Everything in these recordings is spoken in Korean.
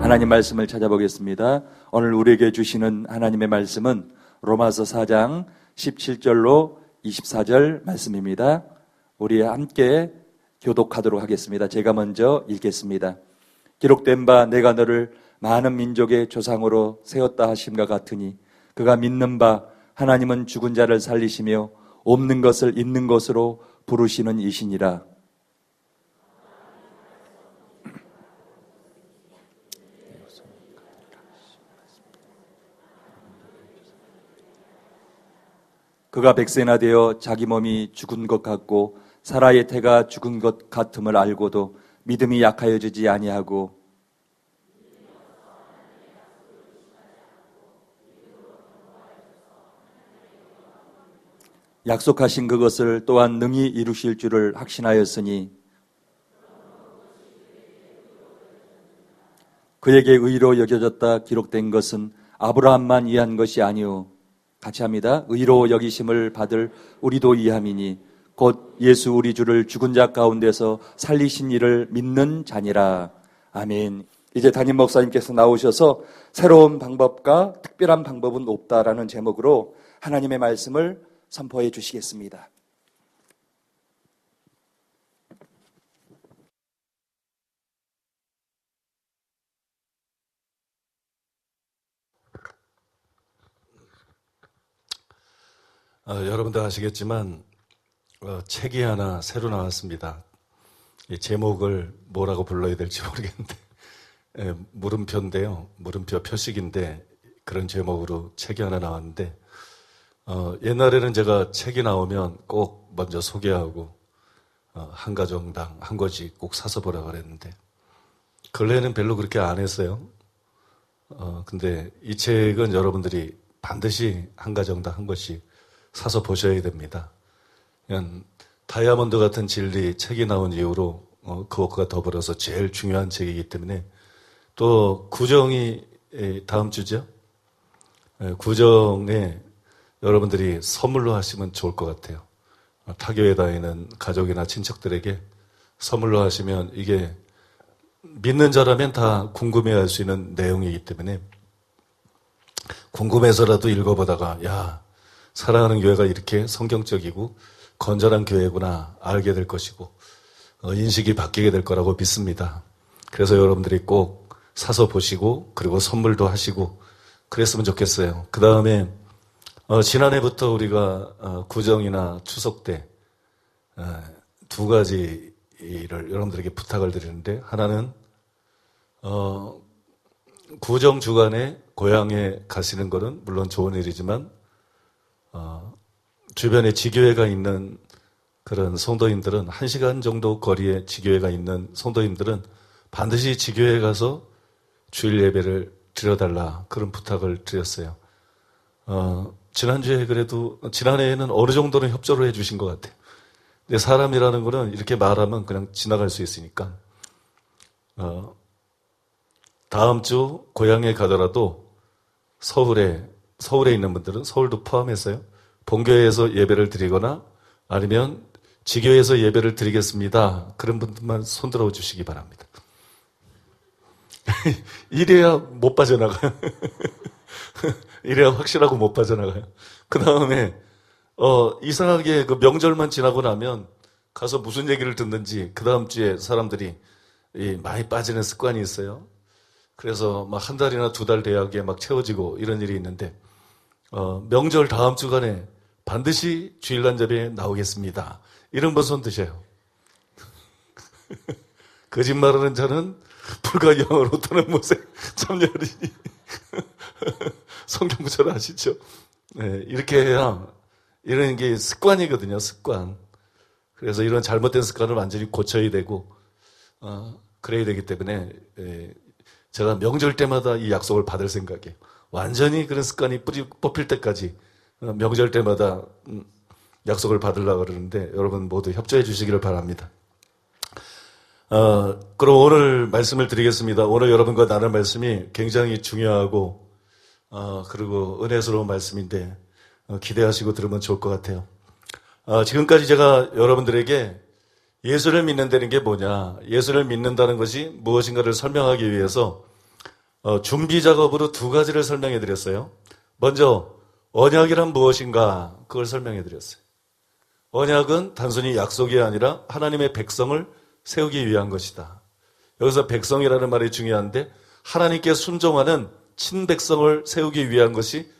하나님 말씀을 찾아보겠습니다. 오늘 우리에게 주시는 하나님의 말씀은 로마서 4장 17절로 24절 말씀입니다. 우리 함께 교독하도록 하겠습니다. 제가 먼저 읽겠습니다. 기록된 바 내가 너를 많은 민족의 조상으로 세웠다 하심과 같으니 그가 믿는 바 하나님은 죽은 자를 살리시며 없는 것을 있는 것으로 부르시는 이시니라. 그가 백세나 되어 자기 몸이 죽은 것 같고 사라의 태가 죽은 것 같음을 알고도 믿음이 약하여지지 아니하고 약속하신 그것을 또한 능히 이루실 줄을 확신하였으니 그에게 의로 여겨졌다 기록된 것은 아브라함만 이해한 것이 아니오. 같이 합니다. 의로 여기심을 받을 우리도 이함이니 곧 예수 우리 주를 죽은 자 가운데서 살리신 이를 믿는 자니라. 아멘. 이제 담임 목사님께서 나오셔서 새로운 방법과 특별한 방법은 없다라는 제목으로 하나님의 말씀을 선포해 주시겠습니다. 여러분도 아시겠지만 책이 하나 새로 나왔습니다. 이 제목을 뭐라고 불러야 될지 모르겠는데 물음표인데요. 물음표 표식인데 그런 제목으로 책이 하나 나왔는데 옛날에는 제가 책이 나오면 꼭 먼저 소개하고 한 가정당 한 권씩 꼭 사서 보라고 그랬는데 근래에는 별로 그렇게 안 했어요. 근데 이 책은 여러분들이 반드시 한 가정당 한 권씩 사서 보셔야 됩니다. 그냥 다이아몬드 같은 진리 책이 나온 이후로 그것과 더불어서 제일 중요한 책이기 때문에 또 구정이 다음 주죠. 구정에 여러분들이 선물로 하시면 좋을 것 같아요. 타교에 다니는 가족이나 친척들에게 선물로 하시면 이게 믿는 자라면 다 궁금해할 수 있는 내용이기 때문에 궁금해서라도 읽어보다가 야 사랑하는 교회가 이렇게 성경적이고 건전한 교회구나 알게 될 것이고 인식이 바뀌게 될 거라고 믿습니다. 그래서 여러분들이 꼭 사서 보시고 그리고 선물도 하시고 그랬으면 좋겠어요. 그 다음에 지난해부터 우리가 구정이나 추석 때 두 가지 일을 여러분들에게 부탁을 드리는데 하나는 구정 주간에 고향에 가시는 것은 물론 좋은 일이지만 주변에 지교회가 있는 그런 성도님들은 1시간 정도 거리에 지교회가 있는 성도님들은 반드시 지교회에 가서 주일 예배를 드려달라 그런 부탁을 드렸어요. 지난주에 그래도 지난해에는 어느 정도는 협조를 해주신 것 같아요. 근데 사람이라는 거는 이렇게 말하면 그냥 지나갈 수 있으니까 다음 주 고향에 가더라도 서울에 있는 분들은 서울도 포함해서요. 본교회에서 예배를 드리거나 아니면 지교회에서 예배를 드리겠습니다. 그런 분들만 손들어 주시기 바랍니다. 이래야 못 빠져나가요. 이래야 확실하고 못 빠져나가요. 그 다음에 이상하게 그 명절만 지나고 나면 가서 무슨 얘기를 듣는지 그 다음 주에 사람들이 많이 빠지는 습관이 있어요. 그래서 막 한 달이나 두 달 돼야게 막 채워지고 이런 일이 있는데 명절 다음 주간에 반드시 주일날 예배에 나오겠습니다. 이런 분 손 드셔요. 거짓말하는 자는 불과 영으로 떠는 못에 참여하리니 성경 구절 아시죠? 네, 이렇게 해야 이런 게 습관이거든요. 습관. 그래서 이런 잘못된 습관을 완전히 고쳐야 되고 그래야 되기 때문에 제가 명절 때마다 이 약속을 받을 생각이에요. 완전히 그런 습관이 뽑힐 때까지 명절 때마다 약속을 받으려고 그러는데 여러분 모두 협조해 주시기를 바랍니다. 그럼 오늘 말씀을 드리겠습니다. 오늘 여러분과 나눌 말씀이 굉장히 중요하고 그리고 은혜스러운 말씀인데 기대하시고 들으면 좋을 것 같아요. 지금까지 제가 여러분들에게 예수를 믿는다는 게 뭐냐, 예수를 믿는다는 것이 무엇인가를 설명하기 위해서 준비 작업으로 두 가지를 설명해 드렸어요. 먼저 언약이란 무엇인가 그걸 설명해 드렸어요. 언약은 단순히 약속이 아니라 하나님의 백성을 세우기 위한 것이다. 여기서 백성이라는 말이 중요한데 하나님께 순종하는 친백성을 세우기 위한 것이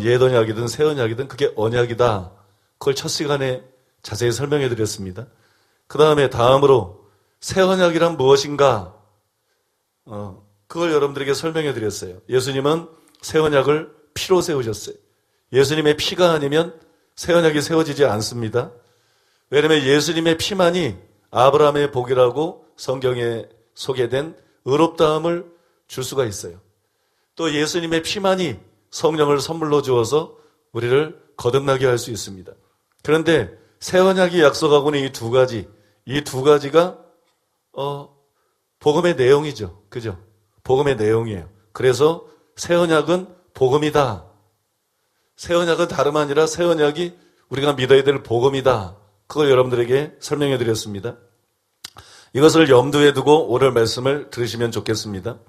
옛 언약이든 새 언약이든 그게 언약이다. 그걸 첫 시간에 자세히 설명해 드렸습니다. 그 다음에 다음으로 새 언약이란 무엇인가 그걸 여러분들에게 설명해 드렸어요. 예수님은 새 언약을 피로 세우셨어요. 예수님의 피가 아니면 새 언약이 세워지지 않습니다. 왜냐하면 예수님의 피만이 아브라함의 복이라고 성경에 소개된 의롭다함을 줄 수가 있어요. 또 예수님의 피만이 성령을 선물로 주어서 우리를 거듭나게 할 수 있습니다. 그런데 새 언약이 약속하고는 이 두 가지가 복음의 내용이죠. 그죠? 복음의 내용이에요. 그래서 새 언약은 복음이다. 새 언약은 다름 아니라 새 언약이 우리가 믿어야 될 복음이다. 그걸 여러분들에게 설명해 드렸습니다. 이것을 염두에 두고 오늘 말씀을 들으시면 좋겠습니다.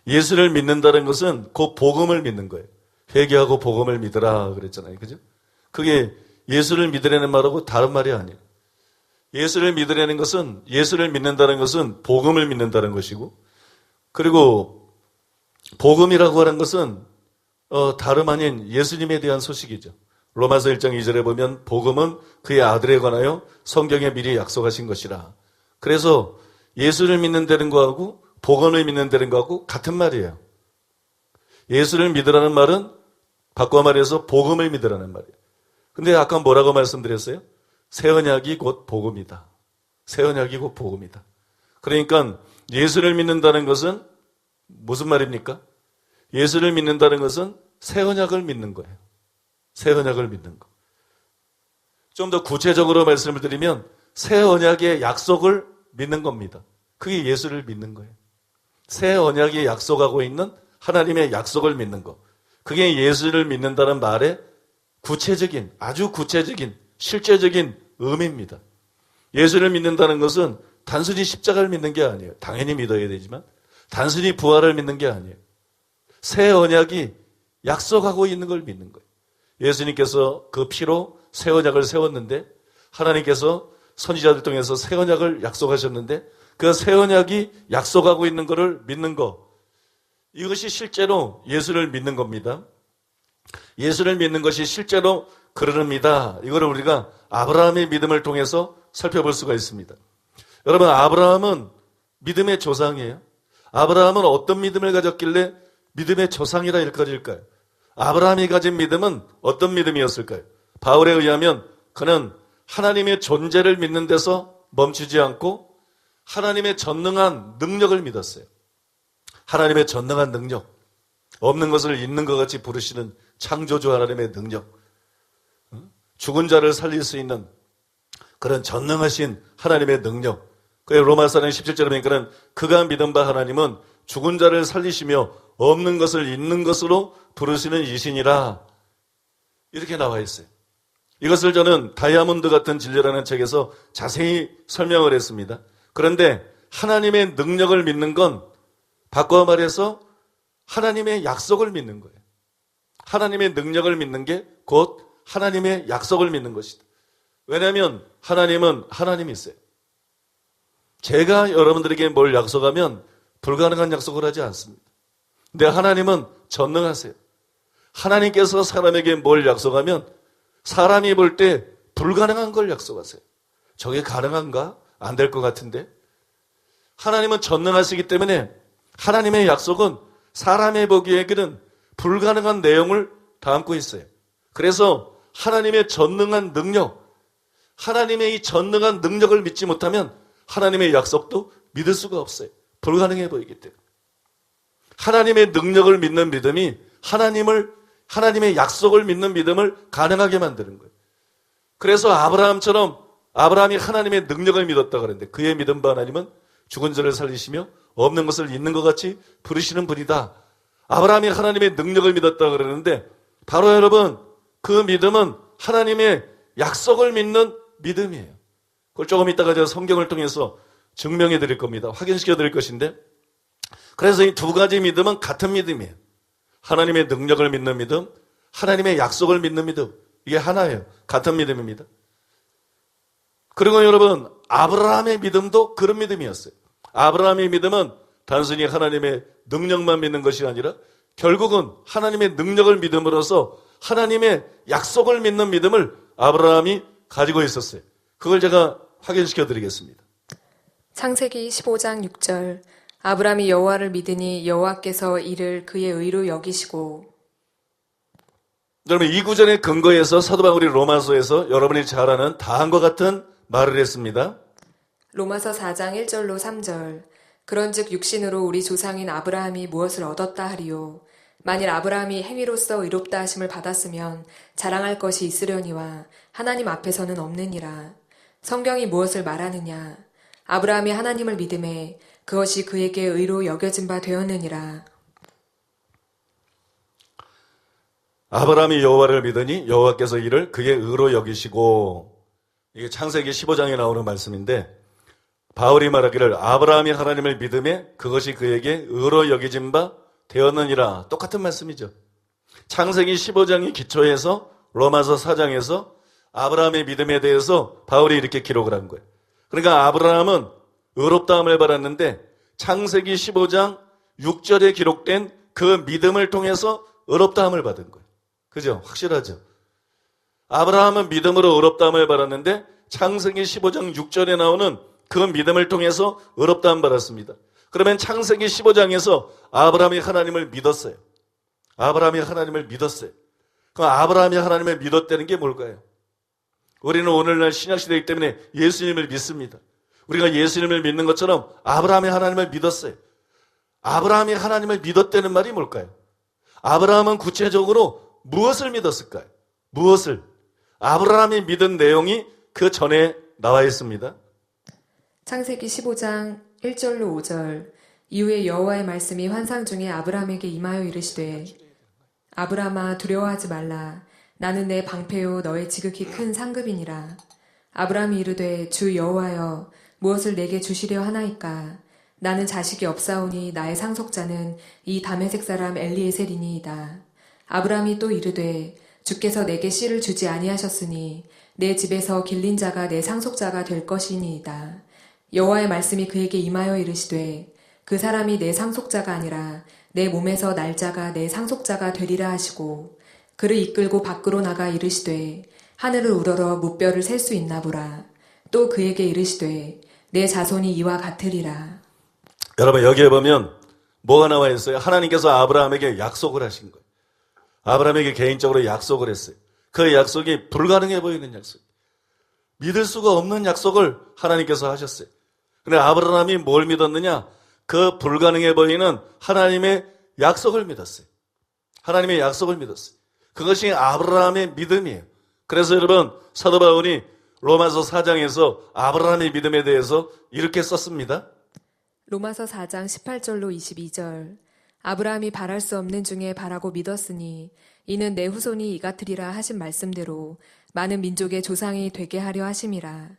예수를 믿는다는 것은 그 복음을 믿는 거예요. 회개하고 복음을 믿으라 그랬잖아요. 그죠? 그게 예수를 믿으라는 말하고 다른 말이 아니에요. 예수를 믿으라는 것은, 예수를 믿는다는 것은 복음을 믿는다는 것이고, 그리고 복음이라고 하는 것은 다름 아닌 예수님에 대한 소식이죠. 로마서 1장 2절에 보면 복음은 그의 아들에 관하여 성경에 미리 약속하신 것이라. 그래서 예수를 믿는다는 거하고 복음을 믿는다는 거하고 같은 말이에요. 예수를 믿으라는 말은 바꿔 말해서 복음을 믿으라는 말이에요. 근데 아까 뭐라고 말씀드렸어요? 새 언약이 곧 복음이다. 새 언약이 곧 복음이다. 그러니까 예수를 믿는다는 것은 무슨 말입니까? 예수를 믿는다는 것은 새 언약을 믿는 거예요. 새 언약을 믿는 거. 좀 더 구체적으로 말씀을 드리면 새 언약의 약속을 믿는 겁니다. 그게 예수를 믿는 거예요. 새 언약이 약속하고 있는 하나님의 약속을 믿는 거. 그게 예수를 믿는다는 말의 구체적인, 아주 구체적인, 실제적인 의미입니다. 예수를 믿는다는 것은 단순히 십자가를 믿는 게 아니에요. 당연히 믿어야 되지만 단순히 부활을 믿는 게 아니에요. 새 언약이 약속하고 있는 걸 믿는 거예요. 예수님께서 그 피로 새 언약을 세웠는데 하나님께서 선지자들 통해서 새 언약을 약속하셨는데 그 새 언약이 약속하고 있는 것을 믿는 것. 이것이 실제로 예수를 믿는 겁니다. 예수를 믿는 것이 실제로 그러합니다. 이거를 우리가 아브라함의 믿음을 통해서 살펴볼 수가 있습니다. 여러분, 아브라함은 믿음의 조상이에요. 아브라함은 어떤 믿음을 가졌길래 믿음의 조상이라 일컬어질까요? 아브라함이 가진 믿음은 어떤 믿음이었을까요? 바울에 의하면 그는 하나님의 존재를 믿는 데서 멈추지 않고 하나님의 전능한 능력을 믿었어요. 하나님의 전능한 능력. 없는 것을 있는 것 같이 부르시는 창조주 하나님의 능력. 죽은 자를 살릴 수 있는 그런 전능하신 하나님의 능력. 그래서 로마서는 17절에 보니까는 그가 믿은 바 하나님은 죽은 자를 살리시며 없는 것을 있는 것으로 부르시는 이신이라. 이렇게 나와 있어요. 이것을 저는 다이아몬드 같은 진리라는 책에서 자세히 설명을 했습니다. 그런데 하나님의 능력을 믿는 건 바꿔 말해서 하나님의 약속을 믿는 거예요. 하나님의 능력을 믿는 게 곧 하나님의 약속을 믿는 것이다. 왜냐하면 하나님은 하나님이세요. 제가 여러분들에게 뭘 약속하면 불가능한 약속을 하지 않습니다. 근데 하나님은 전능하세요. 하나님께서 사람에게 뭘 약속하면 사람이 볼 때 불가능한 걸 약속하세요. 저게 가능한가? 안 될 것 같은데. 하나님은 전능하시기 때문에 하나님의 약속은 사람의 보기에는 불가능한 내용을 담고 있어요. 그래서 하나님의 전능한 능력, 하나님의 이 전능한 능력을 믿지 못하면 하나님의 약속도 믿을 수가 없어요. 불가능해 보이기 때문에. 하나님의 능력을 믿는 믿음이 하나님의 약속을 믿는 믿음을 가능하게 만드는 거예요. 그래서 아브라함이 하나님의 능력을 믿었다 그랬는데 그의 믿음 바 하나님은 죽은 자를 살리시며 없는 것을 있는 것 같이 부르시는 분이다. 아브라함이 하나님의 능력을 믿었다 그러는데 바로 여러분 그 믿음은 하나님의 약속을 믿는 믿음이에요. 그걸 조금 이따가 제가 성경을 통해서 증명해 드릴 겁니다. 확인시켜 드릴 것인데 그래서 이 두 가지 믿음은 같은 믿음이에요. 하나님의 능력을 믿는 믿음, 하나님의 약속을 믿는 믿음. 이게 하나예요. 같은 믿음입니다. 그리고 여러분, 아브라함의 믿음도 그런 믿음이었어요. 아브라함의 믿음은 단순히 하나님의 능력만 믿는 것이 아니라 결국은 하나님의 능력을 믿음으로써 하나님의 약속을 믿는 믿음을 아브라함이 가지고 있었어요. 그걸 제가 확인시켜 드리겠습니다. 창세기 15장 6절 아브라함이 여호와를 믿으니 여호와께서 이를 그의 의로 여기시고. 여러분, 이 구절의 근거에서 사도 바울이 로마서에서 여러분이 잘 아는 다음과 같은 말을 했습니다. 로마서 4장 1절로 3절 그런즉 육신으로 우리 조상인 아브라함이 무엇을 얻었다 하리요. 만일 아브라함이 행위로서 의롭다 하심을 받았으면 자랑할 것이 있으려니와 하나님 앞에서는 없느니라. 성경이 무엇을 말하느냐. 아브라함이 하나님을 믿음에 그것이 그에게 의로 여겨진 바 되었느니라. 아브라함이 여호와를 믿으니 여호와께서 이를 그의 의로 여기시고. 이게 창세기 15장에 나오는 말씀인데 바울이 말하기를 아브라함이 하나님을 믿음에 그것이 그에게 의로 여겨진 바 되었느니라. 똑같은 말씀이죠. 창세기 15장이 기초해서 로마서 4장에서 아브라함의 믿음에 대해서 바울이 이렇게 기록을 한 거예요. 그러니까 아브라함은 의롭다함을 받았는데 창세기 15장 6절에 기록된 그 믿음을 통해서 의롭다함을 받은 거예요. 그죠? 확실하죠? 아브라함은 믿음으로 의롭다함을 받았는데 창세기 15장 6절에 나오는 그 믿음을 통해서 의롭다함을 받았습니다. 그러면 창세기 15장에서 아브라함이 하나님을 믿었어요. 아브라함이 하나님을 믿었어요. 그럼 아브라함이 하나님을 믿었다는 게 뭘까요? 우리는 오늘날 신약시대이기 때문에 예수님을 믿습니다. 우리가 예수님을 믿는 것처럼 아브라함이 하나님을 믿었어요. 아브라함이 하나님을 믿었다는 말이 뭘까요? 아브라함은 구체적으로 무엇을 믿었을까요? 무엇을? 아브라함이 믿은 내용이 그 전에 나와 있습니다. 창세기 15장 1절로 5절 이후에 여호와의 말씀이 환상 중에 아브라함에게 임하여 이르시되 아브라함아 두려워하지 말라. 나는 내 방패요 너의 지극히 큰 상급이니라. 아브라함이 이르되 주 여호와여 무엇을 내게 주시려 하나이까. 나는 자식이 없사오니 나의 상속자는 이 다메섹 사람 엘리에셀이니이다. 아브라함이 또 이르되 주께서 내게 씨를 주지 아니하셨으니 내 집에서 길린 자가 내 상속자가 될 것이니이다. 여호와의 말씀이 그에게 임하여 이르시되 그 사람이 내 상속자가 아니라 내 몸에서 날 자가 내 상속자가 되리라 하시고 그를 이끌고 밖으로 나가 이르시되 하늘을 우러러 무뼈를 셀 수 있나 보라. 또 그에게 이르시되 내 자손이 이와 같으리라. 여러분, 여기에 보면 뭐가 나와 있어요? 하나님께서 아브라함에게 약속을 하신 거예요. 아브라함에게 개인적으로 약속을 했어요. 그 약속이 불가능해 보이는 약속. 믿을 수가 없는 약속을 하나님께서 하셨어요. 근데 아브라함이 뭘 믿었느냐? 그 불가능해 보이는 하나님의 약속을 믿었어요. 하나님의 약속을 믿었어요. 그것이 아브라함의 믿음이에요. 그래서 여러분, 사도 바울이 로마서 4장에서 아브라함의 믿음에 대해서 이렇게 썼습니다. 로마서 4장 18절로 22절 아브라함이 바랄 수 없는 중에 바라고 믿었으니 이는 내 후손이 이같으리라 하신 말씀대로 많은 민족의 조상이 되게 하려 하심이라.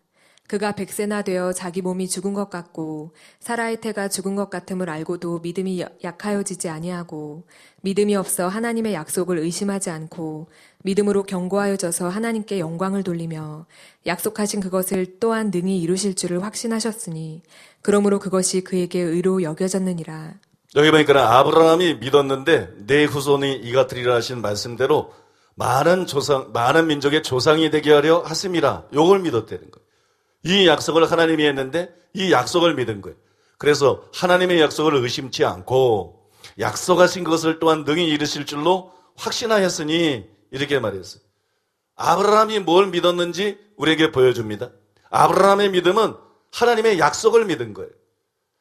그가 100세나 되어 자기 몸이 죽은 것 같고 사라의 태가 죽은 것 같음을 알고도 믿음이 약하여지지 아니하고 믿음이 없어 하나님의 약속을 의심하지 않고 믿음으로 견고하여져서 하나님께 영광을 돌리며 약속하신 그것을 또한 능히 이루실 줄을 확신하셨으니 그러므로 그것이 그에게 의로 여겨졌느니라. 여기 보니까 아브라함이 믿었는데 내 후손이 이같으리라 하신 말씀대로 많은 민족의 조상이 되게 하려 하심이라. 요걸 믿었다는 거예요. 이 약속을 하나님이 했는데 이 약속을 믿은 거예요. 그래서 하나님의 약속을 의심치 않고 약속하신 것을 또한 능히 이루실 줄로 확신하였으니 이렇게 말했어요. 아브라함이 뭘 믿었는지 우리에게 보여줍니다. 아브라함의 믿음은 하나님의 약속을 믿은 거예요.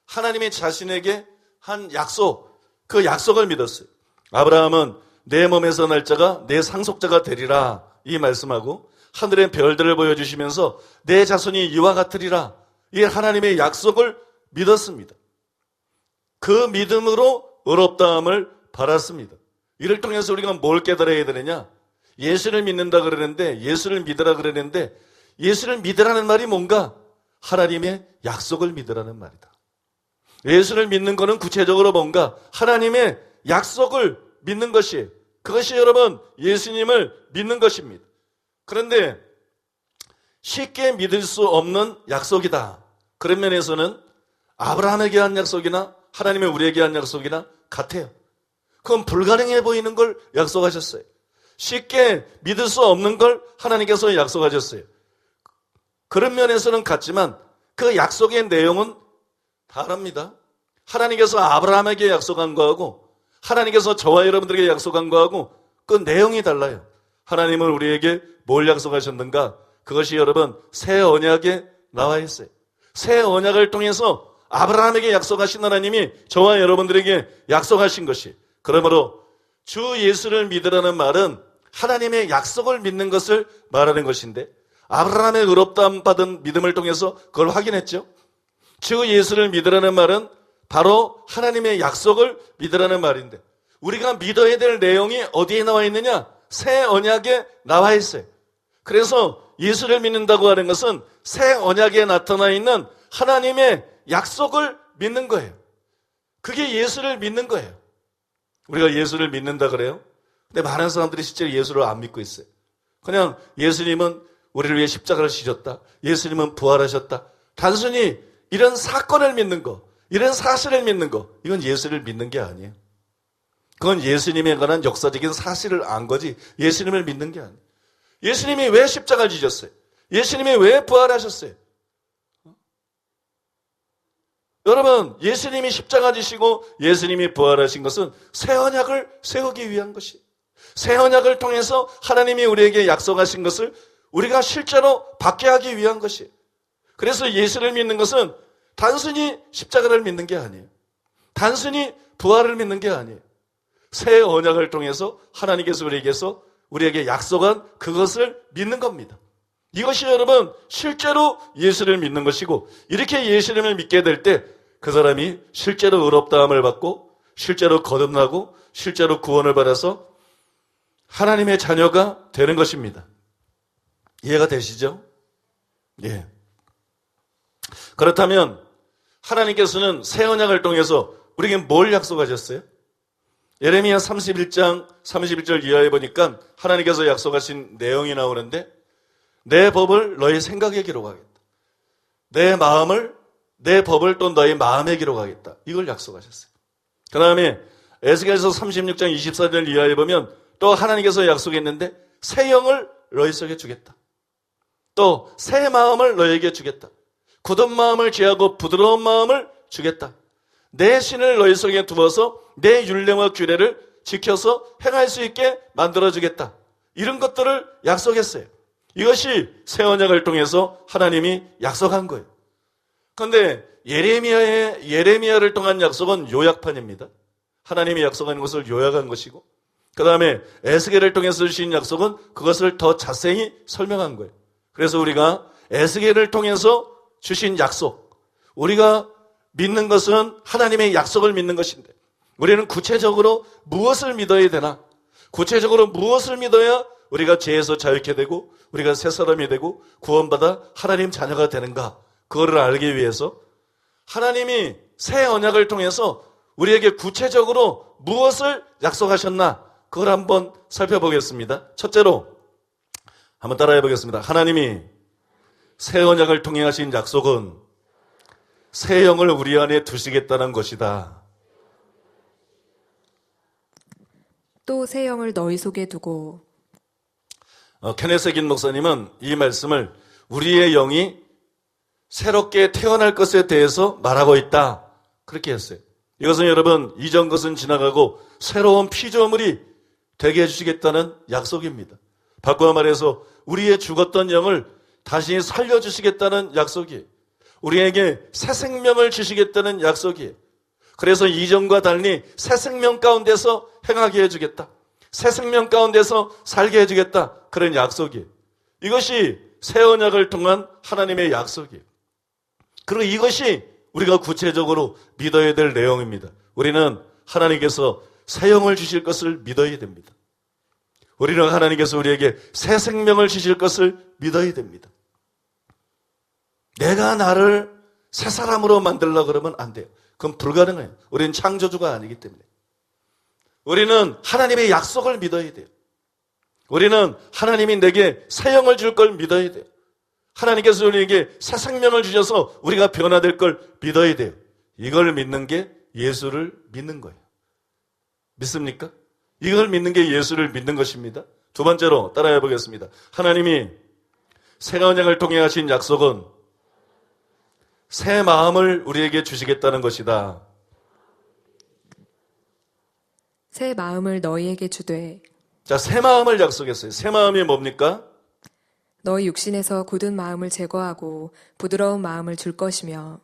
하나님이 자신에게 한 약속, 그 약속을 믿었어요. 아브라함은 내 몸에서 날 자가 내 상속자가 되리라 이 말씀하고 하늘의 별들을 보여주시면서 내 자손이 이와 같으리라 이 하나님의 약속을 믿었습니다. 그 믿음으로 의롭다함을 받았습니다. 이를 통해서 우리가 뭘 깨달아야 되느냐? 예수를 믿는다 그러는데 예수를 믿으라 그러는데 예수를 믿으라는 말이 뭔가? 하나님의 약속을 믿으라는 말이다. 예수를 믿는 것은 구체적으로 뭔가 하나님의 약속을 믿는 것이에요. 그것이 여러분 예수님을 믿는 것입니다. 그런데 쉽게 믿을 수 없는 약속이다. 그런 면에서는 아브라함에게 한 약속이나 하나님의 우리에게 한 약속이나 같아요. 그건 불가능해 보이는 걸 약속하셨어요. 쉽게 믿을 수 없는 걸 하나님께서 약속하셨어요. 그런 면에서는 같지만 그 약속의 내용은 다릅니다. 하나님께서 아브라함에게 약속한 거하고 하나님께서 저와 여러분들에게 약속한 거하고 그 내용이 달라요. 하나님은 우리에게 뭘 약속하셨는가? 그것이 여러분 새 언약에 나와 있어요. 새 언약을 통해서 아브라함에게 약속하신 하나님이 저와 여러분들에게 약속하신 것이, 그러므로 주 예수를 믿으라는 말은 하나님의 약속을 믿는 것을 말하는 것인데, 아브라함의 의롭다함 받은 믿음을 통해서 그걸 확인했죠. 주 예수를 믿으라는 말은 바로 하나님의 약속을 믿으라는 말인데, 우리가 믿어야 될 내용이 어디에 나와 있느냐? 새 언약에 나와 있어요. 그래서 예수를 믿는다고 하는 것은 새 언약에 나타나 있는 하나님의 약속을 믿는 거예요. 그게 예수를 믿는 거예요. 우리가 예수를 믿는다 그래요? 근데 많은 사람들이 실제로 예수를 안 믿고 있어요. 그냥 예수님은 우리를 위해 십자가를 지셨다, 예수님은 부활하셨다, 단순히 이런 사건을 믿는 거, 이런 사실을 믿는 거, 이건 예수를 믿는 게 아니에요. 그건 예수님에 관한 역사적인 사실을 안 거지 예수님을 믿는 게 아니에요. 예수님이 왜 십자가를 지셨어요? 예수님이 왜 부활하셨어요? 여러분, 예수님이 십자가 지시고 예수님이 부활하신 것은 새 언약을 세우기 위한 것이에요. 새 언약을 통해서 하나님이 우리에게 약속하신 것을 우리가 실제로 받게 하기 위한 것이에요. 그래서 예수를 믿는 것은 단순히 십자가를 믿는 게 아니에요. 단순히 부활을 믿는 게 아니에요. 새 언약을 통해서 하나님께서 우리에게 약속한 그것을 믿는 겁니다. 이것이 여러분 실제로 예수를 믿는 것이고, 이렇게 예수님을 믿게 될 때 그 사람이 실제로 의롭다함을 받고 실제로 거듭나고 실제로 구원을 받아서 하나님의 자녀가 되는 것입니다. 이해가 되시죠? 예. 그렇다면 하나님께서는 새 언약을 통해서 우리에게 뭘 약속하셨어요? 예레미야 31장 31절 이하에 보니까 하나님께서 약속하신 내용이 나오는데, 내 법을 너희 생각에 기록하겠다, 내 법을 또 너희 마음에 기록하겠다, 이걸 약속하셨어요. 그 다음에 에스겔서 36장 24절 이하에 보면 또 하나님께서 약속했는데 새 영을 너희 속에 주겠다, 또 새 마음을 너희에게 주겠다, 굳은 마음을 제하고 부드러운 마음을 주겠다, 내 신을 너희 속에 두어서 내 율례와 규례를 지켜서 행할 수 있게 만들어주겠다, 이런 것들을 약속했어요. 이것이 새 언약을 통해서 하나님이 약속한 거예요. 그런데 예레미야를 통한 약속은 요약판입니다. 하나님이 약속한 것을 요약한 것이고, 그 다음에 에스겔을 통해서 주신 약속은 그것을 더 자세히 설명한 거예요. 그래서 우리가 에스겔을 통해서 주신 약속, 우리가 믿는 것은 하나님의 약속을 믿는 것인데, 우리는 구체적으로 무엇을 믿어야 되나? 구체적으로 무엇을 믿어야 우리가 죄에서 자유케 되고 우리가 새 사람이 되고 구원받아 하나님 자녀가 되는가? 그거를 알기 위해서 하나님이 새 언약을 통해서 우리에게 구체적으로 무엇을 약속하셨나? 그걸 한번 살펴보겠습니다. 첫째로 한번 따라해 보겠습니다. 하나님이 새 언약을 통해 하신 약속은 새 영을 우리 안에 두시겠다는 것이다. 또 새 영을 너희 속에 두고. 케네스 긴 목사님은 이 말씀을 우리의 영이 새롭게 태어날 것에 대해서 말하고 있다, 그렇게 했어요. 이것은 여러분 이전 것은 지나가고 새로운 피조물이 되게 해주시겠다는 약속입니다. 바꿔 말해서 우리의 죽었던 영을 다시 살려주시겠다는 약속이에요. 우리에게 새 생명을 주시겠다는 약속이에요. 그래서 이전과 달리 새 생명 가운데서 행하게 해주겠다, 새 생명 가운데서 살게 해주겠다, 그런 약속이에요. 이것이 새 언약을 통한 하나님의 약속이에요. 그리고 이것이 우리가 구체적으로 믿어야 될 내용입니다. 우리는 하나님께서 새 영을 주실 것을 믿어야 됩니다. 우리는 하나님께서 우리에게 새 생명을 주실 것을 믿어야 됩니다. 내가 나를 새 사람으로 만들려고 그러면 안 돼요. 그건 불가능해요. 우리는 창조주가 아니기 때문에. 우리는 하나님의 약속을 믿어야 돼요. 우리는 하나님이 내게 새 영을 줄 걸 믿어야 돼요. 하나님께서 우리에게 새 생명을 주셔서 우리가 변화될 걸 믿어야 돼요. 이걸 믿는 게 예수를 믿는 거예요. 믿습니까? 이걸 믿는 게 예수를 믿는 것입니다. 두 번째로 따라해 보겠습니다. 하나님이 새 언약을 통해 하신 약속은 새 마음을 우리에게 주시겠다는 것이다. 새 마음을 너희에게 주되. 자, 새 마음을 약속했어요. 새 마음이 뭡니까? 너희 육신에서 굳은 마음을 제거하고 부드러운 마음을 줄 것이며.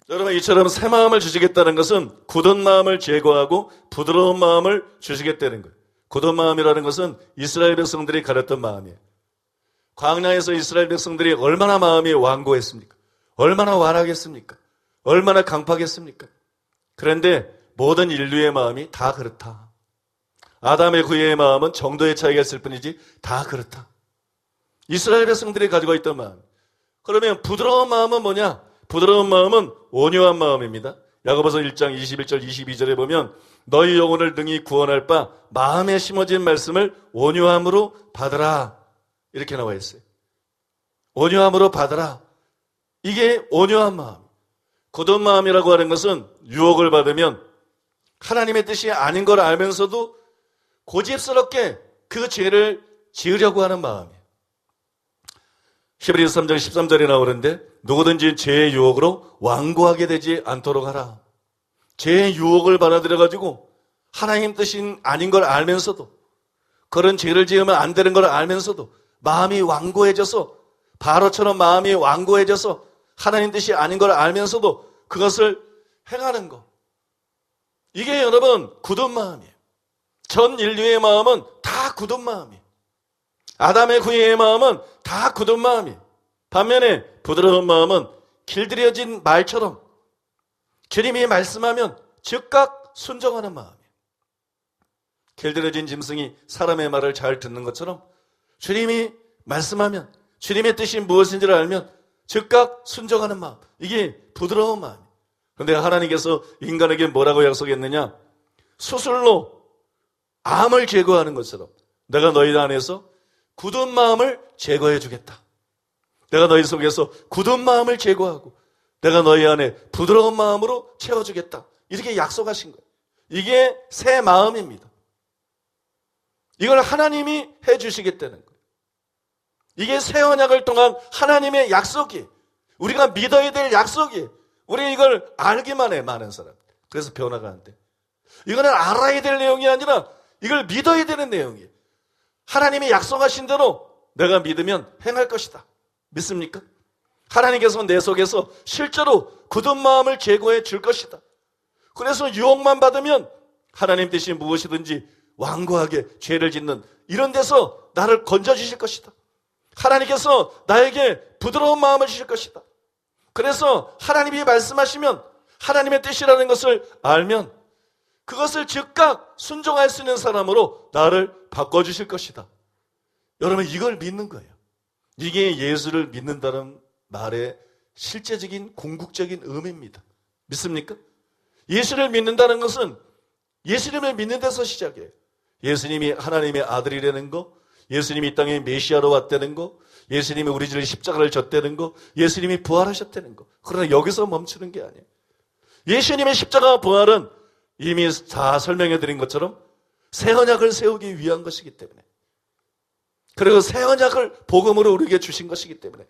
여러분, 이처럼 새 마음을 주시겠다는 것은 굳은 마음을 제거하고 부드러운 마음을 주시겠다는 거예요. 굳은 마음이라는 것은 이스라엘 백성들이 가렸던 마음이에요. 광야에서 이스라엘 백성들이 얼마나 마음이 완고했습니까? 얼마나 완악했습니까? 얼마나 강팍했습니까? 그런데 모든 인류의 마음이 다 그렇다. 아담의 구애의 마음은 정도의 차이가 있을 뿐이지 다 그렇다. 이스라엘 백성들이 가지고 있던 마음. 그러면 부드러운 마음은 뭐냐? 부드러운 마음은 온유한 마음입니다. 야고보서 1장 21절 22절에 보면 너희 영혼을 능히 구원할 바 마음에 심어진 말씀을 온유함으로 받으라. 이렇게 나와 있어요. 온유함으로 받으라. 이게 온유한 마음. 굳은 마음이라고 하는 것은 유혹을 받으면 하나님의 뜻이 아닌 걸 알면서도 고집스럽게 그 죄를 지으려고 하는 마음이에요. 히브리서 3장 13절에 나오는데 누구든지 죄의 유혹으로 완고하게 되지 않도록 하라. 죄의 유혹을 받아들여가지고 하나님 뜻이 아닌 걸 알면서도 그런 죄를 지으면 안 되는 걸 알면서도 마음이 완고해져서 바로처럼 마음이 완고해져서 하나님 뜻이 아닌 걸 알면서도 그것을 행하는 것. 이게 여러분 굳은 마음이에요. 전 인류의 마음은 다 굳은 마음이에요. 아담의 구애의 마음은 다 굳은 마음이에요. 반면에 부드러운 마음은 길들여진 말처럼 주님이 말씀하면 즉각 순종하는 마음이에요. 길들여진 짐승이 사람의 말을 잘 듣는 것처럼 주님이 말씀하면 주님의 뜻이 무엇인지를 알면 즉각 순종하는 마음. 이게 부드러운 마음이에요. 그런데 하나님께서 인간에게 뭐라고 약속했느냐? 수술로 암을 제거하는 것처럼 내가 너희 안에서 굳은 마음을 제거해 주겠다. 내가 너희 속에서 굳은 마음을 제거하고 내가 너희 안에 부드러운 마음으로 채워주겠다. 이렇게 약속하신 거예요. 이게 새 마음입니다. 이걸 하나님이 해주시겠다는 거예요. 이게 새 언약을 통한 하나님의 약속이에요. 우리가 믿어야 될 약속이에요. 우리 이걸 알기만 해, 많은 사람. 그래서 변화가 안 돼. 이거는 알아야 될 내용이 아니라 이걸 믿어야 되는 내용이에요. 하나님이 약속하신 대로 내가 믿으면 행할 것이다. 믿습니까? 하나님께서 내 속에서 실제로 굳은 마음을 제거해 줄 것이다. 그래서 유혹만 받으면 하나님 뜻이 무엇이든지 완고하게 죄를 짓는 이런 데서 나를 건져주실 것이다. 하나님께서 나에게 부드러운 마음을 주실 것이다. 그래서 하나님이 말씀하시면 하나님의 뜻이라는 것을 알면 그것을 즉각 순종할 수 있는 사람으로 나를 바꿔주실 것이다. 여러분 이걸 믿는 거예요. 이게 예수를 믿는다는 말의 실제적인 궁극적인 의미입니다. 믿습니까? 예수를 믿는다는 것은 예수님을 믿는 데서 시작해요. 예수님이 하나님의 아들이라는 거, 예수님이 이 땅에 메시아로 왔다는 거, 예수님이 우리 죄를 십자가를 졌다는 거, 예수님이 부활하셨다는 거. 그러나 여기서 멈추는 게 아니에요. 예수님의 십자가 부활은 이미 다 설명해 드린 것처럼 새 언약을 세우기 위한 것이기 때문에, 그리고 새 언약을 복음으로 우리에게 주신 것이기 때문에,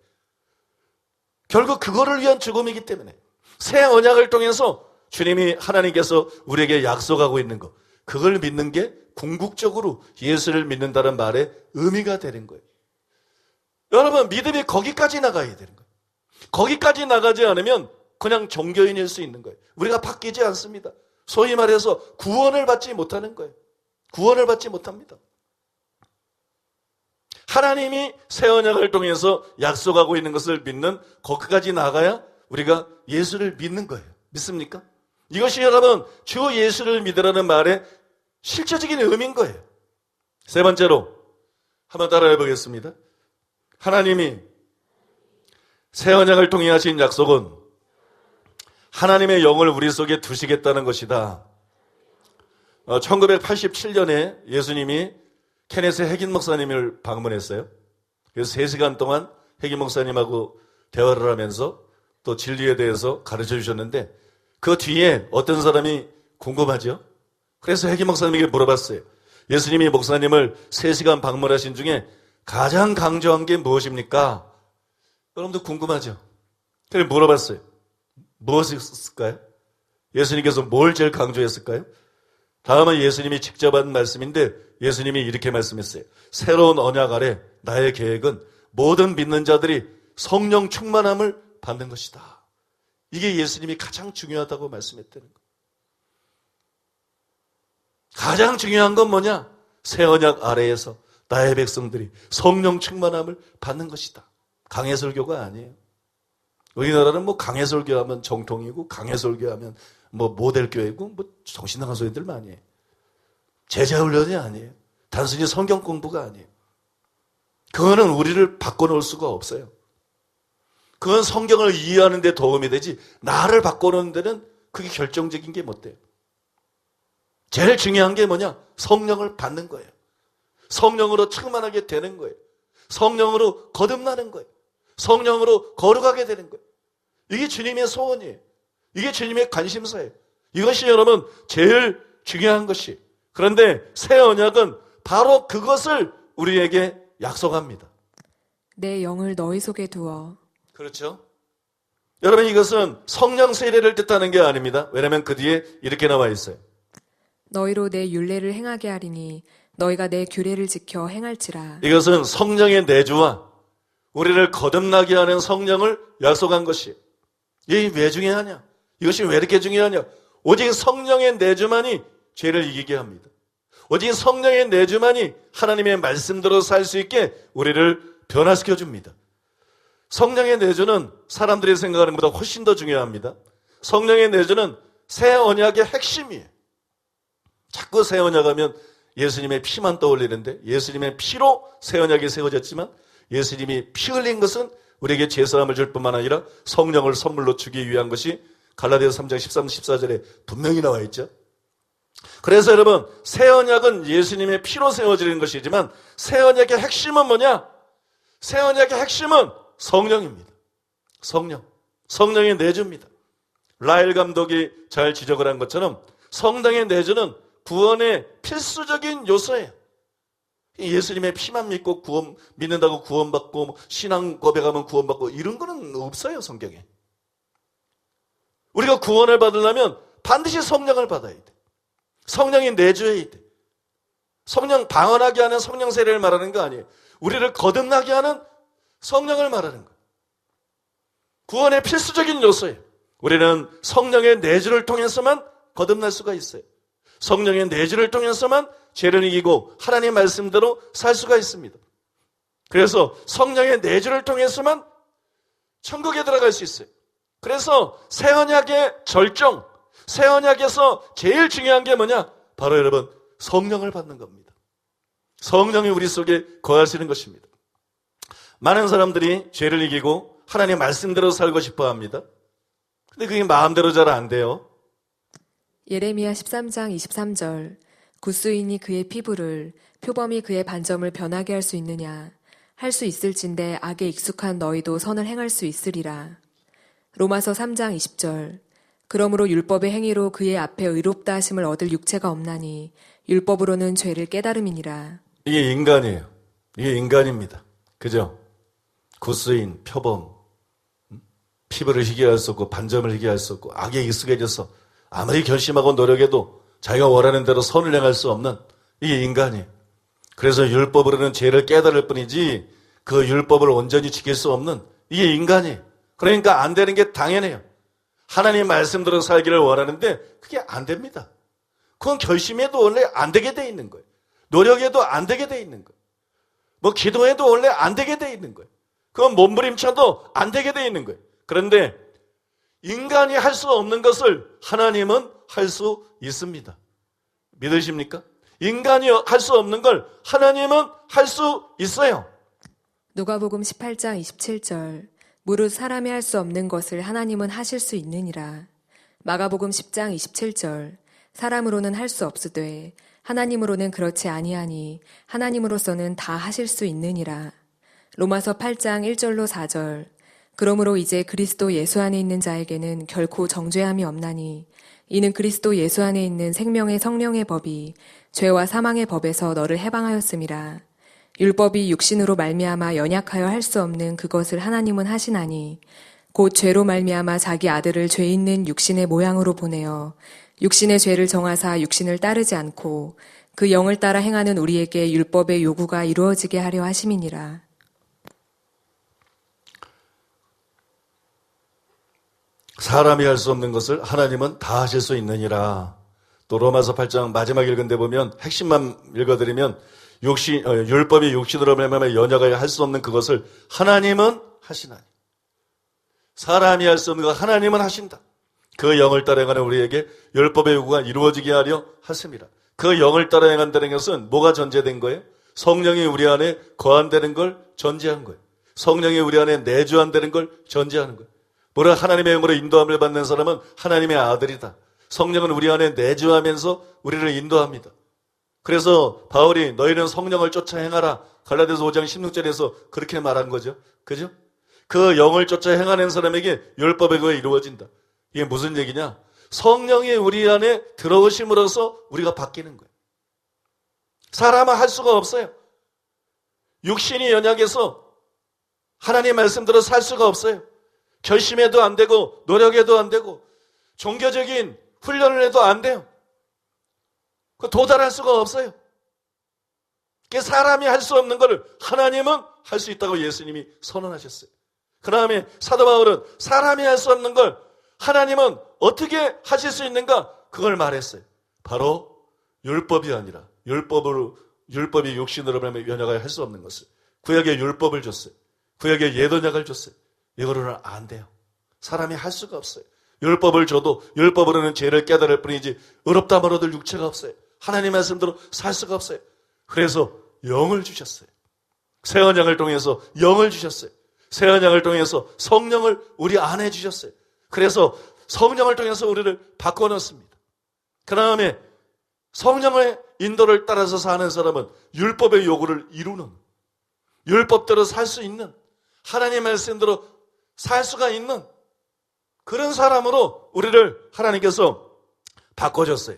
결국 그거를 위한 죽음이기 때문에 새 언약을 통해서 주님이 하나님께서 우리에게 약속하고 있는 것, 그걸 믿는 게 궁극적으로 예수를 믿는다는 말의 의미가 되는 거예요. 여러분 믿음이 거기까지 나가야 되는 거예요. 거기까지 나가지 않으면 그냥 종교인일 수 있는 거예요. 우리가 바뀌지 않습니다. 소위 말해서 구원을 받지 못하는 거예요. 구원을 받지 못합니다. 하나님이 새 언약을 통해서 약속하고 있는 것을 믿는 거기까지 나가야 우리가 예수를 믿는 거예요. 믿습니까? 이것이 여러분 주 예수를 믿으라는 말의 실제적인 의미인 거예요. 세 번째로 한번 따라해 보겠습니다. 하나님이 새 언약을 통해 하신 약속은 하나님의 영을 우리 속에 두시겠다는 것이다. 1987년에 예수님이 케넷의 핵인 목사님을 방문했어요. 그래서 3시간 동안 핵인 목사님하고 대화를 하면서 또 진리에 대해서 가르쳐 주셨는데 그 뒤에 어떤 사람이 궁금하죠? 그래서 핵인 목사님에게 물어봤어요. 예수님이 목사님을 3시간 방문하신 중에 가장 강조한 게 무엇입니까? 여러분도 궁금하죠? 그래서 물어봤어요. 무엇이었을까요? 예수님께서 뭘 제일 강조했을까요? 다음은 예수님이 직접 한 말씀인데 예수님이 이렇게 말씀했어요. 새로운 언약 아래 나의 계획은 모든 믿는 자들이 성령 충만함을 받는 것이다. 이게 예수님이 가장 중요하다고 말씀했다는 거예요. 가장 중요한 건 뭐냐? 새 언약 아래에서 나의 백성들이 성령 충만함을 받는 것이다. 강해설교가 아니에요. 우리나라는 뭐 강해설교하면 정통이고 강해설교하면 뭐 모델교회고 뭐 정신나간 소리들 많이 해요. 제자훈련이 아니에요. 단순히 성경 공부가 아니에요. 그거는 우리를 바꿔놓을 수가 없어요. 그건 성경을 이해하는 데 도움이 되지 나를 바꿔놓는 데는 그게 결정적인 게 못 돼요. 제일 중요한 게 뭐냐? 성령을 받는 거예요. 성령으로 충만하게 되는 거예요. 성령으로 거듭나는 거예요. 성령으로 거룩하게 되는 거예요. 이게 주님의 소원이에요. 이게 주님의 관심사예요. 이것이 여러분 제일 중요한 것이. 그런데 새 언약은 바로 그것을 우리에게 약속합니다. 내 영을 너희 속에 두어. 그렇죠? 여러분 이것은 성령 세례를 뜻하는 게 아닙니다. 왜냐하면 그 뒤에 이렇게 나와 있어요. 너희로 내 율례를 행하게 하리니 너희가 내 규례를 지켜 행할지라. 이것은 성령의 내주와 우리를 거듭나게 하는 성령을 약속한 것이에요. 이게 왜 중요하냐? 이것이 왜 이렇게 중요하냐? 오직 성령의 내주만이 죄를 이기게 합니다. 오직 성령의 내주만이 하나님의 말씀대로 살 수 있게 우리를 변화시켜 줍니다. 성령의 내주는 사람들이 생각하는 것보다 훨씬 더 중요합니다. 성령의 내주는 새 언약의 핵심이에요. 자꾸 새 언약 하면 예수님의 피만 떠올리는데 예수님의 피로 새 언약이 세워졌지만 예수님이 피 흘린 것은 우리에게 죄사함을 줄 뿐만 아니라 성령을 선물로 주기 위한 것이 갈라디아서 3장 13, 14절에 분명히 나와 있죠. 그래서 여러분 새 언약은 예수님의 피로 세워지는 것이지만 새 언약의 핵심은 뭐냐? 새 언약의 핵심은 성령입니다. 성령의 내주입니다. 라엘 감독이 잘 지적을 한 것처럼 성령의 내주는 구원의 필수적인 요소예요. 예수님의 피만 믿고 믿는다고 구원받고 신앙 고백하면 구원받고 이런 거는 없어요, 성경에. 우리가 구원을 받으려면 반드시 성령을 받아야 돼. 성령이 내주해야 돼. 성령 방언하게 하는 성령 세례를 말하는 거 아니에요. 우리를 거듭나게 하는 성령을 말하는 거예요. 구원의 필수적인 요소예요. 우리는 성령의 내주를 통해서만 거듭날 수가 있어요. 성령의 내주를 통해서만 죄를 이기고 하나님의 말씀대로 살 수가 있습니다. 그래서 성령의 내주를 통해서만 천국에 들어갈 수 있어요. 그래서 새 언약의 절정, 새 언약에서 제일 중요한 게 뭐냐? 바로 여러분 성령을 받는 겁니다. 성령이 우리 속에 거하시는 것입니다. 많은 사람들이 죄를 이기고 하나님의 말씀대로 살고 싶어 합니다. 근데 그게 마음대로 잘 안 돼요. 예레미야 13장 23절. 굿수인이 그의 피부를 표범이 그의 반점을 변하게 할 수 있느냐? 할 수 있을진데 악에 익숙한 너희도 선을 행할 수 있으리라. 로마서 3장 20절. 그러므로 율법의 행위로 그의 앞에 의롭다 하심을 얻을 육체가 없나니 율법으로는 죄를 깨달음이니라. 이게 인간이에요. 이게 인간입니다. 그죠? 굿수인, 표범, 피부를 희게 할 수 없고 반점을 희게 할 수 없고 악에 익숙해져서 아무리 결심하고 노력해도 자기가 원하는 대로 선을 행할 수 없는 이게 인간이에요. 그래서 율법으로는 죄를 깨달을 뿐이지 그 율법을 온전히 지킬 수 없는 이게 인간이에요. 그러니까 안 되는 게 당연해요. 하나님 말씀대로 살기를 원하는데 그게 안 됩니다. 그건 결심해도 원래 안 되게 돼 있는 거예요. 노력해도 안 되게 돼 있는 거예요. 뭐 기도해도 원래 안 되게 돼 있는 거예요. 그건 몸부림쳐도 안 되게 돼 있는 거예요. 그런데 인간이 할 수 없는 것을 하나님은 할 수 있습니다. 믿으십니까? 인간이 할 수 없는 걸 하나님은 할 수 있어요. 누가복음 18장 27절. 무릇 사람이 할 수 없는 것을 하나님은 하실 수 있느니라. 마가복음 10장 27절. 사람으로는 할 수 없으되 하나님으로는 그렇지 아니하니 하나님으로서는 다 하실 수 있느니라. 로마서 8장 1절로 4절. 그러므로 이제 그리스도 예수 안에 있는 자에게는 결코 정죄함이 없나니 이는 그리스도 예수 안에 있는 생명의 성령의 법이 죄와 사망의 법에서 너를 해방하였음이라. 율법이 육신으로 말미암아 연약하여 할 수 없는 그것을 하나님은 하시나니 곧 죄로 말미암아 자기 아들을 죄 있는 육신의 모양으로 보내어 육신의 죄를 정하사 육신을 따르지 않고 그 영을 따라 행하는 우리에게 율법의 요구가 이루어지게 하려 하심이니라. 사람이 할 수 없는 것을 하나님은 다 하실 수 있느니라. 또 로마서 8장 마지막 읽은 데 보면 핵심만 읽어드리면 율법이 육신으로 말미암아 연약하여 할 수 없는 그것을 하나님은 하시나니. 사람이 할 수 없는 것 하나님은 하신다. 그 영을 따라 행하는 우리에게 율법의 요구가 이루어지게 하려 하십니다. 그 영을 따라 행한다는 것은 뭐가 전제된 거예요? 성령이 우리 안에 거한다는 걸 전제한 거예요. 성령이 우리 안에 내주한다는 걸 전제하는 거예요. 뭐라 하나님의 영으로 인도함을 받는 사람은 하나님의 아들이다. 성령은 우리 안에 내주하면서 우리를 인도합니다. 그래서 바울이 너희는 성령을 쫓아 행하라. 갈라디아서 5장 16절에서 그렇게 말한 거죠. 그죠? 그 영을 쫓아 행하는 사람에게 율법의 그가 이루어진다. 이게 무슨 얘기냐? 성령이 우리 안에 들어오심으로써 우리가 바뀌는 거예요. 사람은 할 수가 없어요. 육신이 연약해서 하나님 말씀대로 살 수가 없어요. 결심해도 안 되고 노력해도 안 되고 종교적인 훈련을 해도 안 돼요. 도달할 수가 없어요. 사람이 할 수 없는 것을 하나님은 할 수 있다고 예수님이 선언하셨어요. 그 다음에 사도 바울은 사람이 할 수 없는 걸 하나님은 어떻게 하실 수 있는가? 그걸 말했어요. 바로 율법이 아니라 율법이 육신으로 연약하여 할 수 없는 것을 구약의 율법을 줬어요. 구약의 예언약을 줬어요. 이거로는 안 돼요. 사람이 할 수가 없어요. 율법을 줘도 율법으로는 죄를 깨달을 뿐이지 의롭다만 얻을 육체가 없어요. 하나님 말씀대로 살 수가 없어요. 그래서 영을 주셨어요. 새 언약을 통해서 영을 주셨어요. 새 언약을 통해서 성령을 우리 안에 주셨어요. 그래서 성령을 통해서 우리를 바꿔놓습니다. 그 다음에 성령의 인도를 따라서 사는 사람은 율법의 요구를 이루는, 율법대로 살 수 있는, 하나님의 말씀대로 살 수가 있는 그런 사람으로 우리를 하나님께서 바꿔줬어요.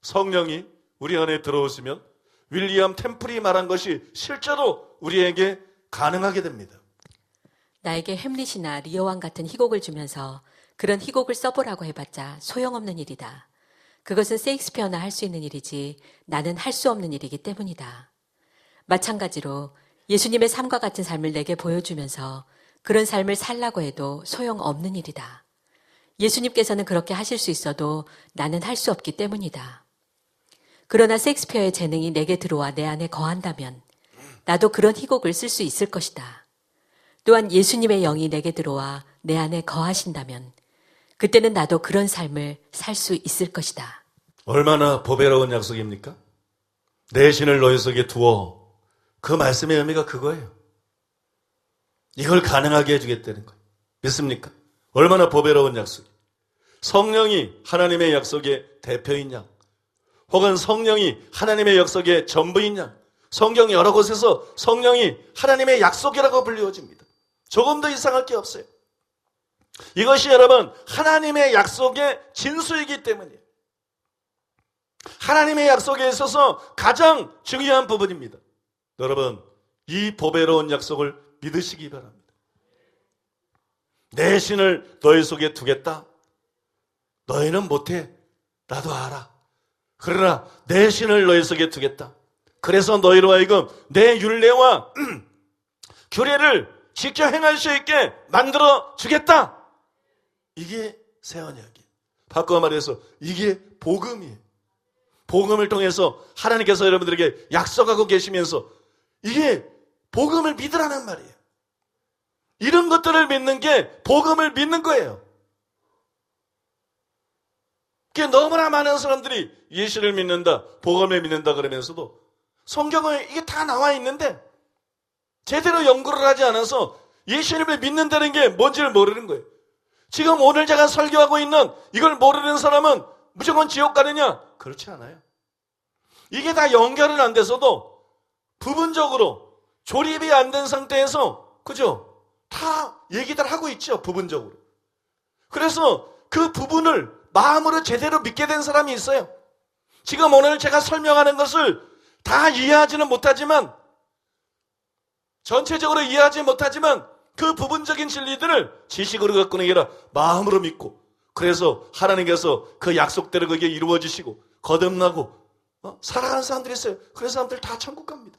성령이 우리 안에 들어오시면 윌리엄 템플이 말한 것이 실제로 우리에게 가능하게 됩니다. 나에게 햄릿이나 리어왕 같은 희곡을 주면서 그런 희곡을 써보라고 해봤자 소용없는 일이다. 그것은 세익스피어나 할 수 있는 일이지 나는 할 수 없는 일이기 때문이다. 마찬가지로 예수님의 삶과 같은 삶을 내게 보여주면서 그런 삶을 살라고 해도 소용없는 일이다. 예수님께서는 그렇게 하실 수 있어도 나는 할 수 없기 때문이다. 그러나 셰익스피어의 재능이 내게 들어와 내 안에 거한다면 나도 그런 희곡을 쓸 수 있을 것이다. 또한 예수님의 영이 내게 들어와 내 안에 거하신다면 그때는 나도 그런 삶을 살 수 있을 것이다. 얼마나 보배로운 약속입니까? 내 신을 너희 속에 두어. 그 말씀의 의미가 그거예요. 이걸 가능하게 해주겠다는 거예요. 믿습니까? 얼마나 보배로운 약속이에요. 성령이 하나님의 약속의 대표인 양, 혹은 성령이 하나님의 약속의 전부인 양, 성경 여러 곳에서 성령이 하나님의 약속이라고 불리워집니다. 조금 더 이상할 게 없어요. 이것이 여러분 하나님의 약속의 진수이기 때문이에요. 하나님의 약속에 있어서 가장 중요한 부분입니다. 여러분, 이 보배로운 약속을 믿으시기 바랍니다. 내 신을 너희 속에 두겠다. 너희는 못해. 나도 알아. 그러나 내 신을 너희 속에 두겠다. 그래서 너희로 하여금 내 율례와 규례를 지켜 행할 수 있게 만들어 주겠다. 이게 새 언약이에요. 바꿔 말해서 이게 복음이에요. 복음을 통해서 하나님께서 여러분들에게 약속하고 계시면서 이게 복음을 믿으라는 말이에요. 이런 것들을 믿는 게 복음을 믿는 거예요. 너무나 많은 사람들이 예수를 믿는다, 복음을 믿는다 그러면서도 성경에 이게 다 나와 있는데 제대로 연구를 하지 않아서 예수님을 믿는다는 게 뭔지를 모르는 거예요. 지금 오늘 제가 설교하고 있는 이걸 모르는 사람은 무조건 지옥 가느냐? 그렇지 않아요. 이게 다 연결은 안 돼서도 부분적으로 조립이 안 된 상태에서, 그죠? 다 얘기들 하고 있죠, 부분적으로. 그래서 그 부분을 마음으로 제대로 믿게 된 사람이 있어요. 지금 오늘 제가 설명하는 것을 다 이해하지는 못하지만, 전체적으로 이해하지 못하지만 그 부분적인 진리들을 지식으로 갖고는 게 아니라 마음으로 믿고, 그래서 하나님께서 그 약속대로 그게 이루어지시고 거듭나고 살아가는 사람들이 있어요. 그런 사람들 다 천국 갑니다.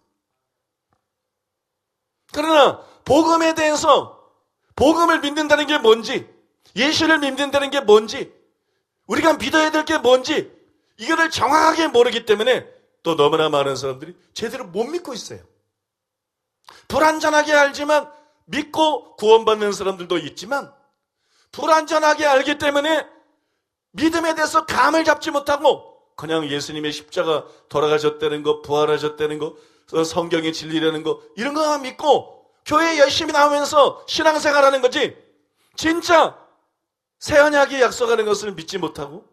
그러나 복음에 대해서, 복음을 믿는다는 게 뭔지, 예수를 믿는다는 게 뭔지, 우리가 믿어야 될 게 뭔지 이거를 정확하게 모르기 때문에 또 너무나 많은 사람들이 제대로 못 믿고 있어요. 불완전하게 알지만 믿고 구원받는 사람들도 있지만, 불완전하게 알기 때문에 믿음에 대해서 감을 잡지 못하고 그냥 예수님의 십자가 돌아가셨다는 거, 부활하셨다는 거, 성경의 진리라는 거, 이런 거만 믿고 교회에 열심히 나오면서 신앙생활하는 거지, 진짜 새 언약이 약속하는 것을 믿지 못하고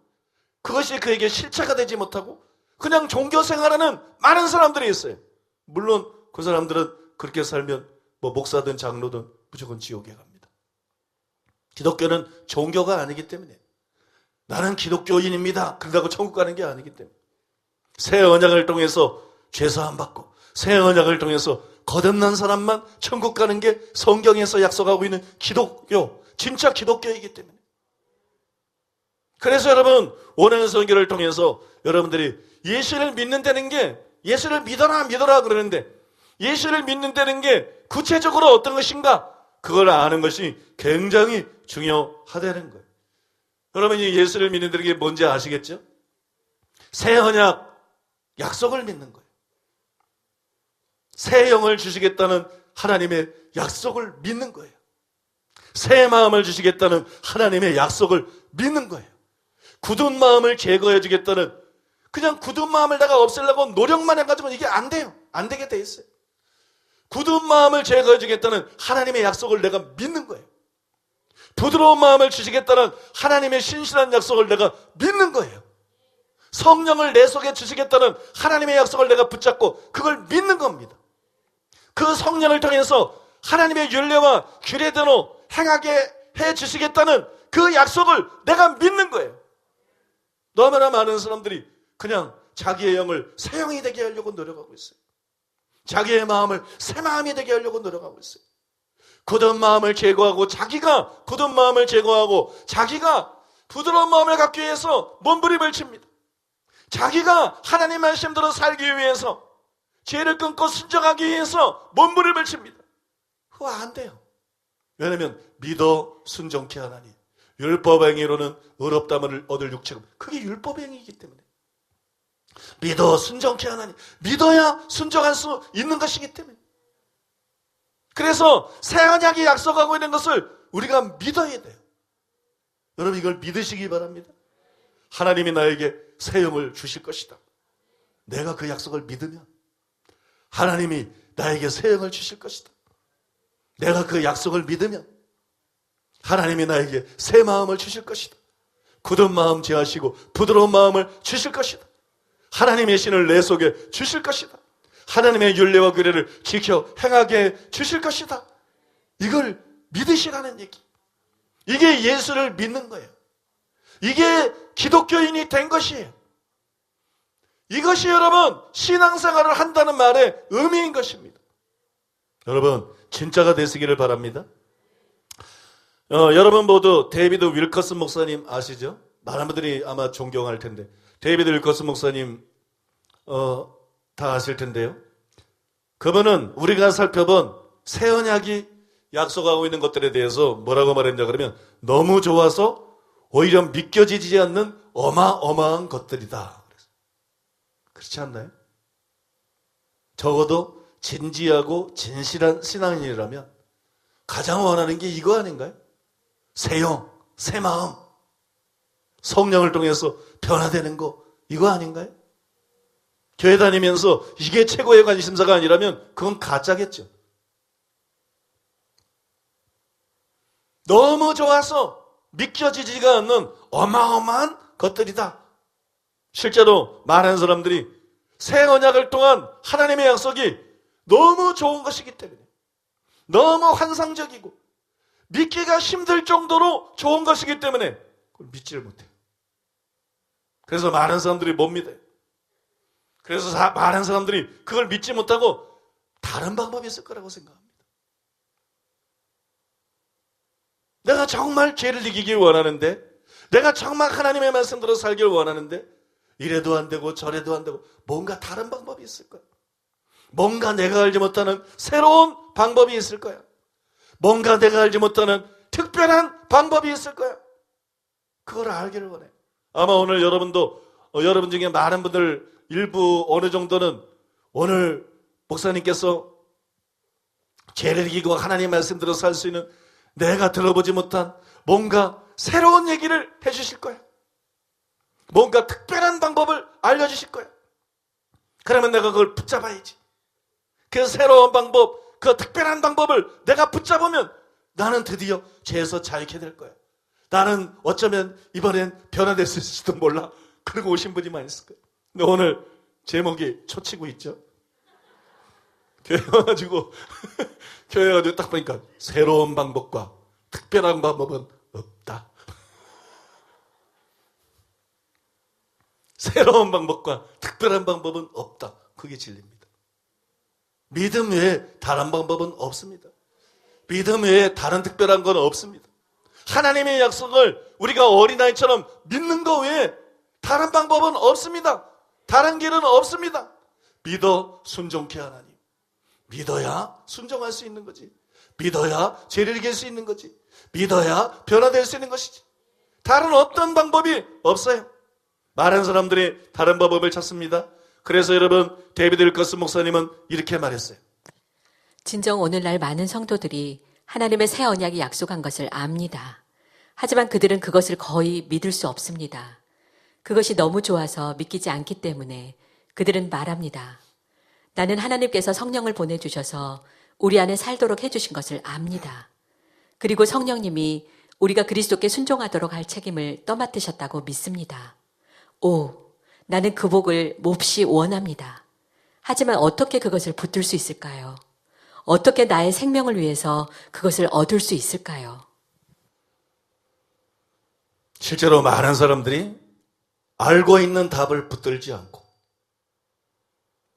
그것이 그에게 실체가 되지 못하고 그냥 종교생활하는 많은 사람들이 있어요. 물론 그 사람들은 그렇게 살면 뭐 목사든 장로든 무조건 지옥에 갑니다. 기독교는 종교가 아니기 때문에, 나는 기독교인입니다 그러고 천국 가는 게 아니기 때문에, 새 언약을 통해서 죄사함 받고 새 언약을 통해서 거듭난 사람만 천국 가는 게 성경에서 약속하고 있는 기독교, 진짜 기독교이기 때문에. 그래서 여러분, 오늘 설교를 통해서 여러분들이 예수를 믿는다는 게, 예수를 믿어라 그러는데 예수를 믿는다는 게 구체적으로 어떤 것인가, 그걸 아는 것이 굉장히 중요하다는 거예요. 여러분이 예수를 믿는다는 게 뭔지 아시겠죠? 새 언약 약속을 믿는 거예요. 새 영을 주시겠다는 하나님의 약속을 믿는 거예요. 새 마음을 주시겠다는 하나님의 약속을 믿는 거예요. 굳은 마음을 제거해 주겠다는, 그냥 굳은 마음을 내가 없애려고 노력만 해가지고 이게 안 돼요. 안 되게 돼 있어요. 굳은 마음을 제거해 주겠다는 하나님의 약속을 내가 믿는 거예요. 부드러운 마음을 주시겠다는 하나님의 신실한 약속을 내가 믿는 거예요. 성령을 내 속에 주시겠다는 하나님의 약속을 내가 붙잡고 그걸 믿는 겁니다. 그 성령을 통해서 하나님의 율례와 규례대로 행하게 해 주시겠다는 그 약속을 내가 믿는 거예요. 너무나 많은 사람들이 그냥 자기의 영을 새 영이 되게 하려고 노력하고 있어요. 자기의 마음을 새 마음이 되게 하려고 노력하고 있어요. 굳은 마음을 제거하고, 자기가 굳은 마음을 제거하고 자기가 부드러운 마음을 갖기 위해서 몸부림을 칩니다. 자기가 하나님 말씀대로 살기 위해서, 죄를 끊고 순종하기 위해서 몸부림을 칩니다. 그거 안 돼요. 왜냐하면 믿어 순종케 하나니 율법행위로는 의롭다함을 얻을 육체가, 그게 율법행위이기 때문에. 믿어 순종케 하나니, 믿어야 순종할 수 있는 것이기 때문에. 그래서 새 언약이 약속하고 있는 것을 우리가 믿어야 돼요. 여러분, 이걸 믿으시기 바랍니다. 하나님이 나에게 새 영을 주실 것이다. 내가 그 약속을 믿으면 하나님이 나에게 새 영을 주실 것이다. 내가 그 약속을 믿으면 하나님이 나에게 새 마음을 주실 것이다. 굳은 마음 제하시고 부드러운 마음을 주실 것이다. 하나님의 신을 내 속에 주실 것이다. 하나님의 율례와 규례를 지켜 행하게 주실 것이다. 이걸 믿으시라는 얘기. 이게 예수를 믿는 거예요. 이게 기독교인이 된 것이에요. 이것이 여러분 신앙생활을 한다는 말의 의미인 것입니다. 여러분 진짜가 되시기를 바랍니다. 여러분 모두 데이비드 윌커슨 목사님 아시죠? 많은 분들이 아마 존경할 텐데, 데이비드 윌커슨 목사님 다 아실 텐데요. 그분은 우리가 살펴본 새 언약이 약속하고 있는 것들에 대해서 뭐라고 말했냐 그러면, 너무 좋아서 오히려 믿겨지지 않는 어마어마한 것들이다. 그렇지 않나요? 적어도 진지하고 진실한 신앙인이라면 가장 원하는 게 이거 아닌가요? 새 영, 새 마음, 성령을 통해서 변화되는 거, 이거 아닌가요? 교회 다니면서 이게 최고의 관심사가 아니라면 그건 가짜겠죠. 너무 좋아서 믿겨지지가 않는 어마어마한 것들이다. 실제로 많은 사람들이 새 언약을 통한 하나님의 약속이 너무 좋은 것이기 때문에, 너무 환상적이고 믿기가 힘들 정도로 좋은 것이기 때문에 그걸 믿지를 못해요. 그래서 많은 사람들이 못 믿어요. 그래서 많은 사람들이 그걸 믿지 못하고 다른 방법이 있을 거라고 생각합니다. 내가 정말 죄를 이기길 원하는데, 내가 정말 하나님의 말씀대로 살길 원하는데 이래도 안 되고 저래도 안 되고 뭔가 다른 방법이 있을 거야. 뭔가 내가 알지 못하는 새로운 방법이 있을 거야. 뭔가 내가 알지 못하는 특별한 방법이 있을 거야. 그걸 알기를 원해. 아마 오늘 여러분도, 여러분 중에 많은 분들 일부 어느 정도는 오늘 목사님께서 죄를 이기고 하나님의 말씀대로 살 수 있는 내가 들어보지 못한 뭔가 새로운 얘기를 해주실 거야. 뭔가 특별한 방법을 알려주실 거야. 그러면 내가 그걸 붙잡아야지. 그 새로운 방법, 그 특별한 방법을 내가 붙잡으면 나는 드디어 죄에서 자유케 될 거야. 나는 어쩌면 이번엔 변화될 수 있을지도 몰라. 그러고 오신 분이 많이 있을 거예요. 근데 오늘 제목이 초치고 있죠. 교회 와가지고 교회 와가지고 딱 보니까 새로운 방법과 특별한 방법은 없다. 새로운 방법과 특별한 방법은 없다. 그게 진리입니다. 믿음 외에 다른 방법은 없습니다. 믿음 외에 다른 특별한 건 없습니다. 하나님의 약속을 우리가 어린아이처럼 믿는 것 외에 다른 방법은 없습니다. 다른 길은 없습니다. 믿어 순종케 하나님. 믿어야 순종할 수 있는 거지. 믿어야 죄를 이길 수 있는 거지. 믿어야 변화될 수 있는 것이지. 다른 어떤 방법이 없어요. 많은 사람들이 다른 방법을 찾습니다. 그래서 여러분, 데이비드 윌커스 목사님은 이렇게 말했어요. 진정 오늘날 많은 성도들이 하나님의 새 언약이 약속한 것을 압니다. 하지만 그들은 그것을 거의 믿을 수 없습니다. 그것이 너무 좋아서 믿기지 않기 때문에 그들은 말합니다. 나는 하나님께서 성령을 보내주셔서 우리 안에 살도록 해주신 것을 압니다. 그리고 성령님이 우리가 그리스도께 순종하도록 할 책임을 떠맡으셨다고 믿습니다. 오, 나는 그 복을 몹시 원합니다. 하지만 어떻게 그것을 붙들 수 있을까요? 어떻게 나의 생명을 위해서 그것을 얻을 수 있을까요? 실제로 많은 사람들이 알고 있는 답을 붙들지 않고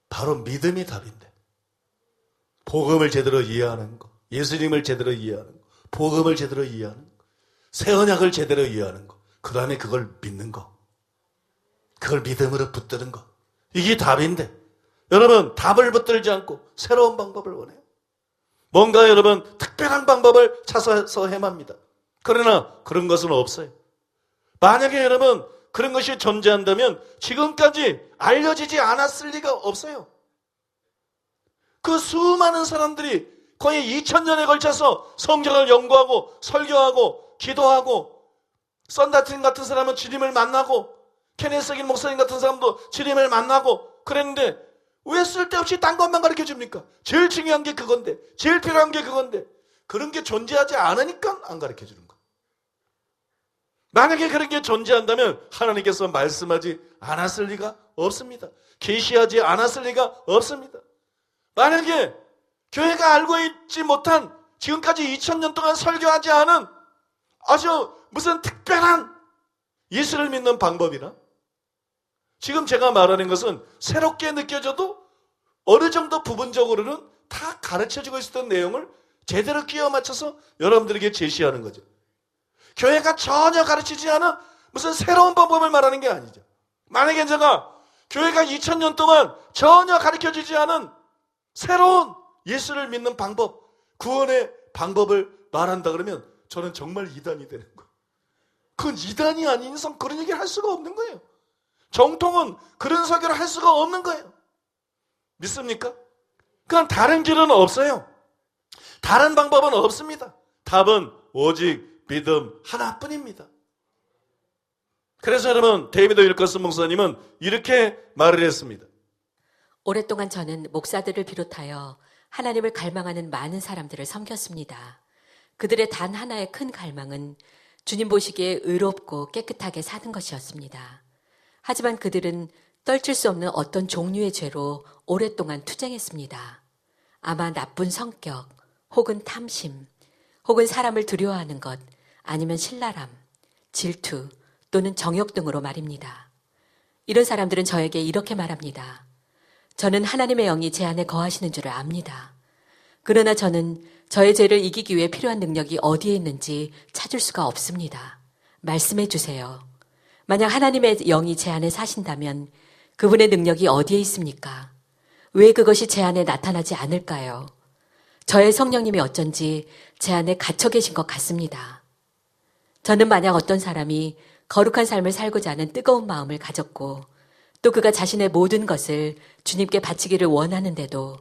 바로 믿음이 답인데, 복음을 제대로 이해하는 거, 예수님을 제대로 이해하는 거, 복음을 제대로 이해하는 거, 새 언약을 제대로 이해하는 거, 그 다음에 그걸 믿는 거, 그걸 믿음으로 붙드는 거, 이게 답인데 여러분 답을 붙들지 않고 새로운 방법을 원해요. 뭔가 여러분 특별한 방법을 찾아서 헤맵니다. 그러나 그런 것은 없어요. 만약에 여러분 그런 것이 존재한다면 지금까지 알려지지 않았을 리가 없어요. 그 수많은 사람들이 거의 2000년에 걸쳐서 성경을 연구하고 설교하고 기도하고, 썬다틴 같은 사람은 주님을 만나고, 케네스긴 목사님 같은 사람도 주님을 만나고 그랬는데 왜 쓸데없이 딴 것만 가르쳐줍니까? 제일 중요한 게 그건데, 제일 필요한 게 그건데, 그런 게 존재하지 않으니까 안 가르쳐주는 거예요. 만약에 그런 게 존재한다면 하나님께서 말씀하지 않았을 리가 없습니다. 계시하지 않았을 리가 없습니다. 만약에 교회가 알고 있지 못한, 지금까지 2000년 동안 설교하지 않은 아주 무슨 특별한 예수를 믿는 방법이나, 지금 제가 말하는 것은 새롭게 느껴져도 어느 정도 부분적으로는 다 가르쳐주고 있었던 내용을 제대로 끼워 맞춰서 여러분들에게 제시하는 거죠. 교회가 전혀 가르치지 않은 무슨 새로운 방법을 말하는 게 아니죠. 만약에 제가 교회가 2000년 동안 전혀 가르쳐주지 않은 새로운 예수를 믿는 방법, 구원의 방법을 말한다 그러면 저는 정말 이단이 되는 거예요. 그건 이단이 아닌 이상 그런 얘기를 할 수가 없는 거예요. 정통은 그런 설교를 할 수가 없는 거예요. 믿습니까? 그건 다른 길은 없어요. 다른 방법은 없습니다. 답은 오직 믿음 하나뿐입니다. 그래서 여러분, 데이비드 윌커스 목사님은 이렇게 말을 했습니다. 오랫동안 저는 목사들을 비롯하여 하나님을 갈망하는 많은 사람들을 섬겼습니다. 그들의 단 하나의 큰 갈망은 주님 보시기에 의롭고 깨끗하게 사는 것이었습니다. 하지만 그들은 떨칠 수 없는 어떤 종류의 죄로 오랫동안 투쟁했습니다. 아마 나쁜 성격, 혹은 탐심, 혹은 사람을 두려워하는 것, 아니면 신랄함, 질투 또는 정욕 등으로 말입니다. 이런 사람들은 저에게 이렇게 말합니다. 저는 하나님의 영이 제 안에 거하시는 줄을 압니다. 그러나 저는 저의 죄를 이기기 위해 필요한 능력이 어디에 있는지 찾을 수가 없습니다. 말씀해 주세요. 만약 하나님의 영이 제 안에 사신다면 그분의 능력이 어디에 있습니까? 왜 그것이 제 안에 나타나지 않을까요? 저의 성령님이 어쩐지 제 안에 갇혀 계신 것 같습니다. 저는 만약 어떤 사람이 거룩한 삶을 살고자 하는 뜨거운 마음을 가졌고 또 그가 자신의 모든 것을 주님께 바치기를 원하는데도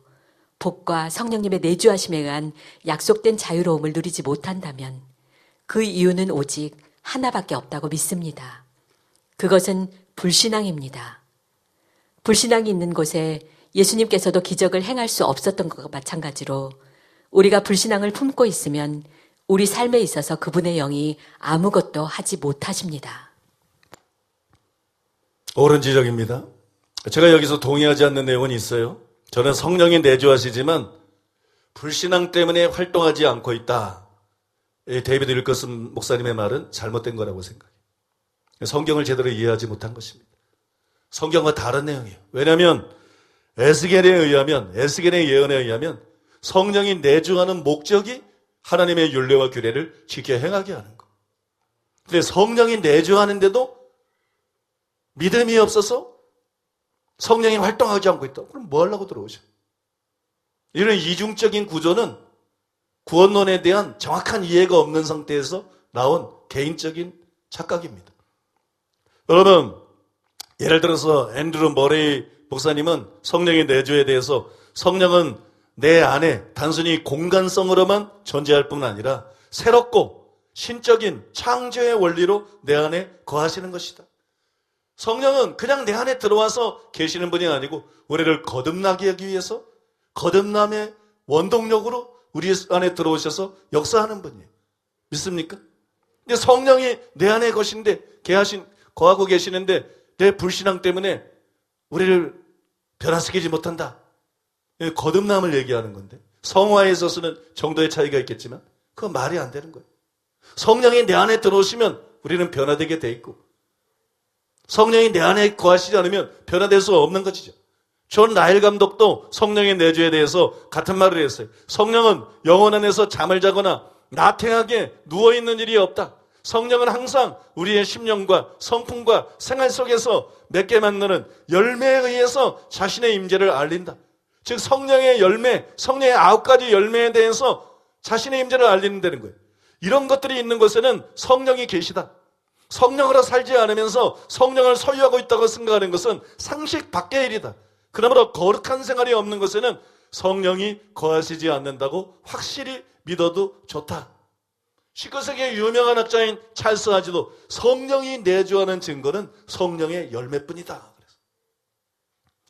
복과 성령님의 내주하심에 의한 약속된 자유로움을 누리지 못한다면 그 이유는 오직 하나밖에 없다고 믿습니다. 그것은 불신앙입니다. 불신앙이 있는 곳에 예수님께서도 기적을 행할 수 없었던 것과 마찬가지로 우리가 불신앙을 품고 있으면 우리 삶에 있어서 그분의 영이 아무것도 하지 못하십니다. 옳은 지적입니다. 제가 여기서 동의하지 않는 내용은 있어요. 저는 성령이 내주하시지만 불신앙 때문에 활동하지 않고 있다. 데이비드 윌커슨 목사님의 말은 잘못된 거라고 생각해요. 성경을 제대로 이해하지 못한 것입니다. 성경과 다른 내용이에요. 왜냐하면 에스겔의 예언에 의하면 성령이 내주하는 목적이 하나님의 율례와 규례를 지켜 행하게 하는 거. 근데 성령이 내주하는데도 믿음이 없어서 성령이 활동하지 않고 있다. 그럼 뭐 하려고 들어오죠? 이런 이중적인 구조는 구원론에 대한 정확한 이해가 없는 상태에서 나온 개인적인 착각입니다. 여러분, 예를 들어서 앤드루 머레이 목사님은 성령의 내주에 대해서 성령은 내 안에 단순히 공간성으로만 존재할 뿐 아니라 새롭고 신적인 창조의 원리로 내 안에 거하시는 것이다. 성령은 그냥 내 안에 들어와서 계시는 분이 아니고 우리를 거듭나게 하기 위해서 거듭남의 원동력으로 우리 안에 들어오셔서 역사하는 분이에요. 믿습니까? 근데 성령이 내 안에 거하고 계시는데 내 불신앙 때문에 우리를 변화시키지 못한다. 거듭남을 얘기하는 건데 성화에 있어서는 정도의 차이가 있겠지만 그건 말이 안 되는 거예요. 성령이 내 안에 들어오시면 우리는 변화되게 돼 있고 성령이 내 안에 거하시지 않으면 변화될 수 없는 것이죠. 존 라일 감독도 성령의 내주에 대해서 같은 말을 했어요. 성령은 영혼 안에서 잠을 자거나 나태하게 누워있는 일이 없다. 성령은 항상 우리의 심령과 성품과 생활 속에서 맺게 만드는 열매에 의해서 자신의 임재를 알린다. 즉 성령의 열매, 성령의 9가지 열매에 대해서 자신의 임재를 알리는다는 거예요. 이런 것들이 있는 곳에는 성령이 계시다. 성령으로 살지 않으면서 성령을 소유하고 있다고 생각하는 것은 상식 밖의 일이다. 그러므로 거룩한 생활이 없는 곳에는 성령이 거하시지 않는다고 확실히 믿어도 좋다. 19세기의 유명한 학자인 찰스 하지도 성령이 내주하는 증거는 성령의 열매뿐이다. 그래서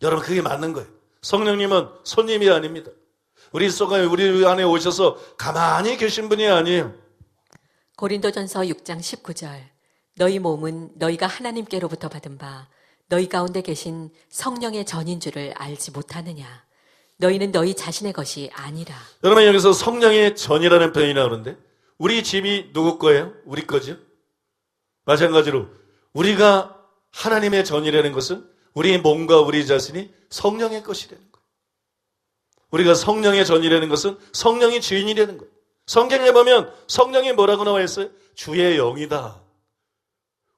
여러분 그게 맞는 거예요. 성령님은 손님이 아닙니다. 우리 안에 오셔서 가만히 계신 분이 아니에요. 고린도전서 6장 19절 너희 몸은 너희가 하나님께로부터 받은 바 너희 가운데 계신 성령의 전인 줄을 알지 못하느냐. 너희는 너희 자신의 것이 아니라. 여러분 여기서 성령의 전이라는 표현이 나오는데 우리 집이 누구 거예요? 우리 거죠. 마찬가지로 우리가 하나님의 전이라는 것은 우리 몸과 우리 자신이 성령의 것이라는 거예요. 우리가 성령의 전이라는 것은 성령이 주인이라는 거예요. 성경에 보면 성령이 뭐라고 나와 있어요? 주의 영이다.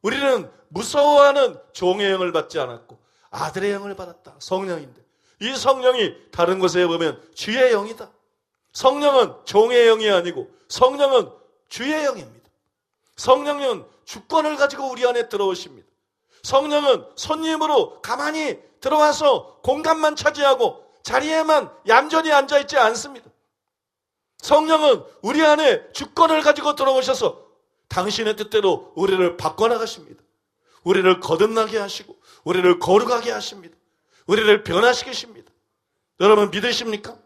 우리는 무서워하는 종의 영을 받지 않았고 아들의 영을 받았다. 성령인데 이 성령이 다른 곳에 보면 주의 영이다. 성령은 종의 영이 아니고 성령은 주의 영입니다. 성령은 주권을 가지고 우리 안에 들어오십니다. 성령은 손님으로 가만히 들어와서 공간만 차지하고 자리에만 얌전히 앉아있지 않습니다. 성령은 우리 안에 주권을 가지고 들어오셔서 당신의 뜻대로 우리를 바꿔나가십니다. 우리를 거듭나게 하시고 우리를 거룩하게 하십니다. 우리를 변화시키십니다. 여러분 믿으십니까?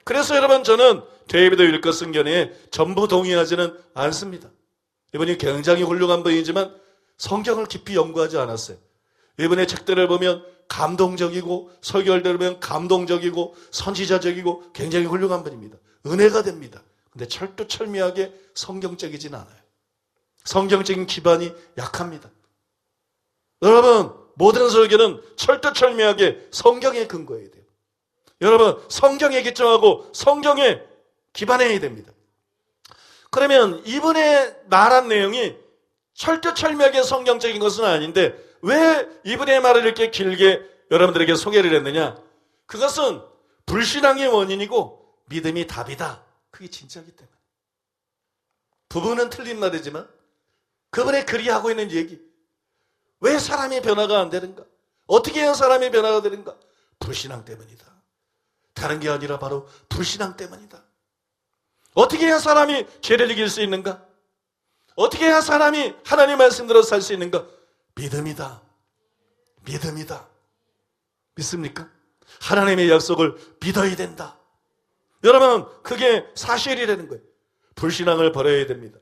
그래서 여러분 저는 데이비드 윌커슨 견해에 전부 동의하지는 않습니다. 이분이 굉장히 훌륭한 분이지만 성경을 깊이 연구하지 않았어요. 이분의 책들을 보면 감동적이고 설교를 보면 감동적이고 선지자적이고 굉장히 훌륭한 분입니다. 은혜가 됩니다. 근데 철두철미하게 성경적이진 않아요. 성경적인 기반이 약합니다. 여러분, 모든 설교는 철두철미하게 성경에 근거해야 돼요. 여러분, 성경에 기초하고 성경에 기반해야 됩니다. 그러면 이분의 말한 내용이 철두철미하게 성경적인 것은 아닌데 왜 이분의 말을 이렇게 길게 여러분들에게 소개를 했느냐? 그것은 불신앙의 원인이고 믿음이 답이다. 그게 진짜이기 때문에. 부분은 틀린 말이지만 그분의 글이 하고 있는 얘기. 왜 사람이 변화가 안 되는가? 어떻게 해야 사람이 변화가 되는가? 불신앙 때문이다. 다른 게 아니라 바로 불신앙 때문이다. 어떻게 해야 사람이 죄를 이길 수 있는가? 어떻게 해야 사람이 하나님 말씀대로 살 수 있는가? 믿음이다. 믿음이다. 믿습니까? 하나님의 약속을 믿어야 된다. 여러분, 그게 사실이라는 거예요. 불신앙을 버려야 됩니다.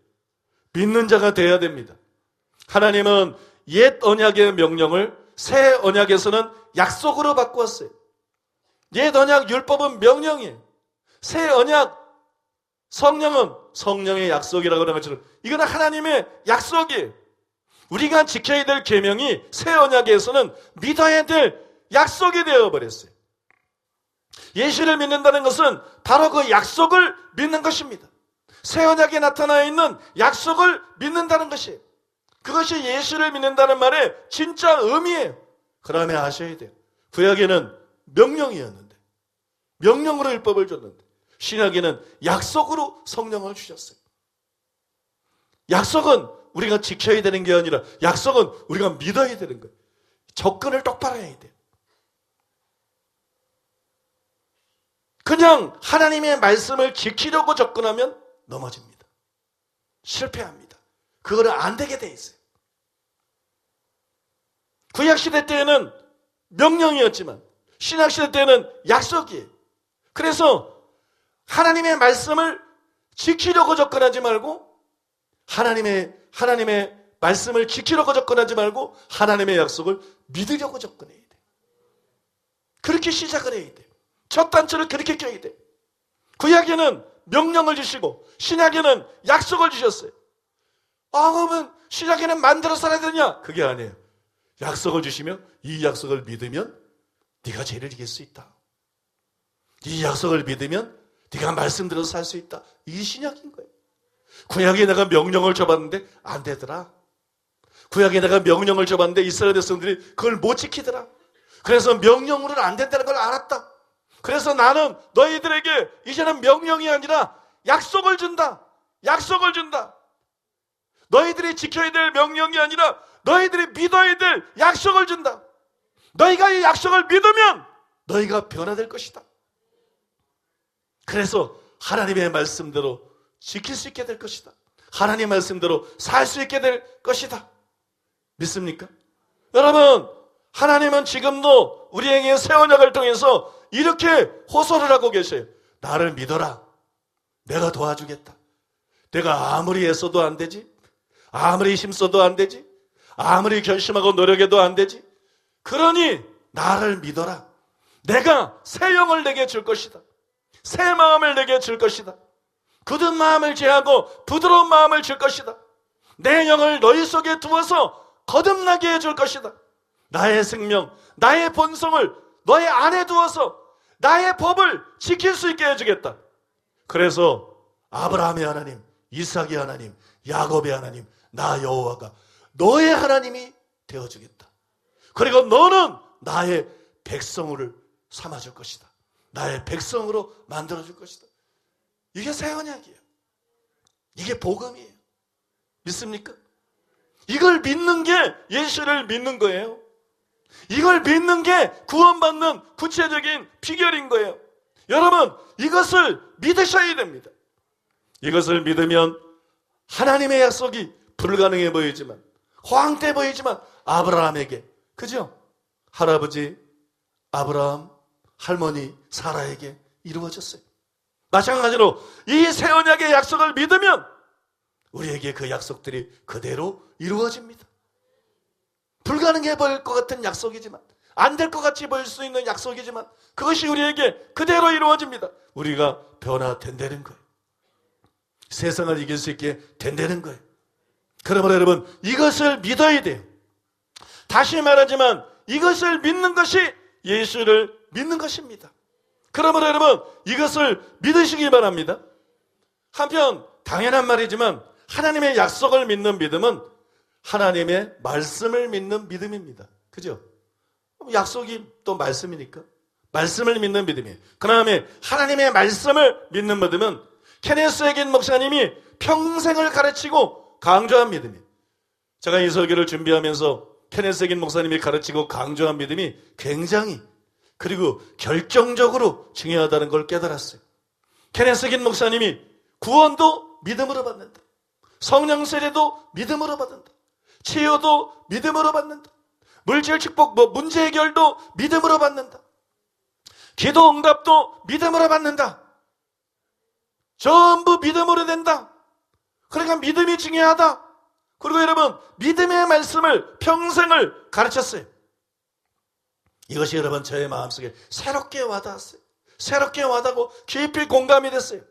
믿는 자가 돼야 됩니다. 하나님은 옛 언약의 명령을 새 언약에서는 약속으로 바꾸었어요. 옛 언약 율법은 명령이에요. 새 언약 성령은 성령의 약속이라고 하는 것처럼 이건 하나님의 약속이에요. 우리가 지켜야 될 계명이 새 언약에서는 믿어야 될 약속이 되어버렸어요. 예수를 믿는다는 것은 바로 그 약속을 믿는 것입니다. 새 언약에 나타나 있는 약속을 믿는다는 것이에요. 그것이 예수를 믿는다는 말의 진짜 의미예요. 그러면 아셔야 돼요. 구약에는 명령이었는데 명령으로 율법을 줬는데 신약에는 약속으로 성령을 주셨어요. 약속은 우리가 지켜야 되는 게 아니라 약속은 우리가 믿어야 되는 거예요. 접근을 똑바로 해야 돼요. 그냥 하나님의 말씀을 지키려고 접근하면 넘어집니다. 실패합니다. 그거는 안 되게 돼 있어요. 구약시대 때에는 명령이었지만 신약시대 때는 약속이에요. 그래서 하나님의 말씀을 지키려고 접근하지 말고 하나님의 말씀을 지키려고 접근하지 말고 하나님의 약속을 믿으려고 접근해야 돼요. 그렇게 시작을 해야 돼요. 첫 단추를 그렇게 껴야 돼요. 구약에는 명령을 주시고 신약에는 약속을 주셨어요. 그러면 신약에는 만들어 살아야 되냐? 그게 아니에요. 약속을 주시면 이 약속을 믿으면 네가 죄를 이길 수 있다. 이 약속을 믿으면 네가 말씀대로 살 수 있다. 이 신약인 거예요. 구약에 내가 명령을 줘봤는데 안 되더라. 구약에 내가 명령을 줘봤는데 이스라엘 백성들이 그걸 못 지키더라. 그래서 명령으로는 안 된다는 걸 알았다. 그래서 나는 너희들에게 이제는 명령이 아니라 약속을 준다. 약속을 준다. 너희들이 지켜야 될 명령이 아니라 너희들이 믿어야 될 약속을 준다. 너희가 이 약속을 믿으면 너희가 변화될 것이다. 그래서 하나님의 말씀대로 지킬 수 있게 될 것이다. 하나님의 말씀대로 살 수 있게 될 것이다. 믿습니까? 여러분, 하나님은 지금도 우리에게 새 언약을 통해서 이렇게 호소를 하고 계세요. 나를 믿어라. 내가 도와주겠다. 내가 아무리 애써도 안 되지. 아무리 힘써도 안 되지. 아무리 결심하고 노력해도 안 되지. 그러니 나를 믿어라. 내가 새 영을 내게 줄 것이다. 새 마음을 내게 줄 것이다. 굳은 마음을 제하고 부드러운 마음을 줄 것이다. 내 영을 너희 속에 두어서 거듭나게 해줄 것이다. 나의 생명, 나의 본성을 너의 안에 두어서 나의 법을 지킬 수 있게 해주겠다. 그래서 아브라함의 하나님, 이삭의 하나님, 야곱의 하나님, 나 여호와가 너의 하나님이 되어주겠다. 그리고 너는 나의 백성을 삼아줄 것이다. 나의 백성으로 만들어줄 것이다. 이게 새 언약이에요. 이게 복음이에요. 믿습니까? 이걸 믿는 게 예수를 믿는 거예요. 이걸 믿는 게 구원받는 구체적인 비결인 거예요. 여러분, 이것을 믿으셔야 됩니다. 이것을 믿으면 하나님의 약속이 불가능해 보이지만, 허황돼 보이지만 아브라함에게, 그죠? 할아버지 아브라함, 할머니 사라에게 이루어졌어요. 마찬가지로 이 새 언약의 약속을 믿으면 우리에게 그 약속들이 그대로 이루어집니다. 불가능해 보일 것 같은 약속이지만, 안 될 것 같이 보일 수 있는 약속이지만 그것이 우리에게 그대로 이루어집니다. 우리가 변화된다는 거예요. 세상을 이길 수 있게 된다는 거예요. 그러므로 여러분, 이것을 믿어야 돼요. 다시 말하지만 이것을 믿는 것이 예수를 믿는 것입니다. 그러므로 여러분, 이것을 믿으시기 바랍니다. 한편 당연한 말이지만 하나님의 약속을 믿는 믿음은 하나님의 말씀을 믿는 믿음입니다. 그죠? 약속이 또 말씀이니까 말씀을 믿는 믿음이에요. 그 다음에 하나님의 말씀을 믿는 믿음은 케네스 해긴 목사님이 평생을 가르치고 강조한 믿음이에요. 제가 이 설교를 준비하면서 케네스 해긴 목사님이 가르치고 강조한 믿음이 굉장히 그리고 결정적으로 중요하다는 걸 깨달았어요. 케네스 해긴 목사님이 구원도 믿음으로 받는다. 성령 세례도 믿음으로 받는다. 치유도 믿음으로 받는다. 물질 축복, 문제 해결도 믿음으로 받는다. 기도 응답도 믿음으로 받는다. 전부 믿음으로 된다. 그러니까 믿음이 중요하다. 그리고 여러분, 믿음의 말씀을 평생을 가르쳤어요. 이것이 여러분 저의 마음속에 새롭게 와닿았어요. 새롭게 와닿고 깊이 공감이 됐어요.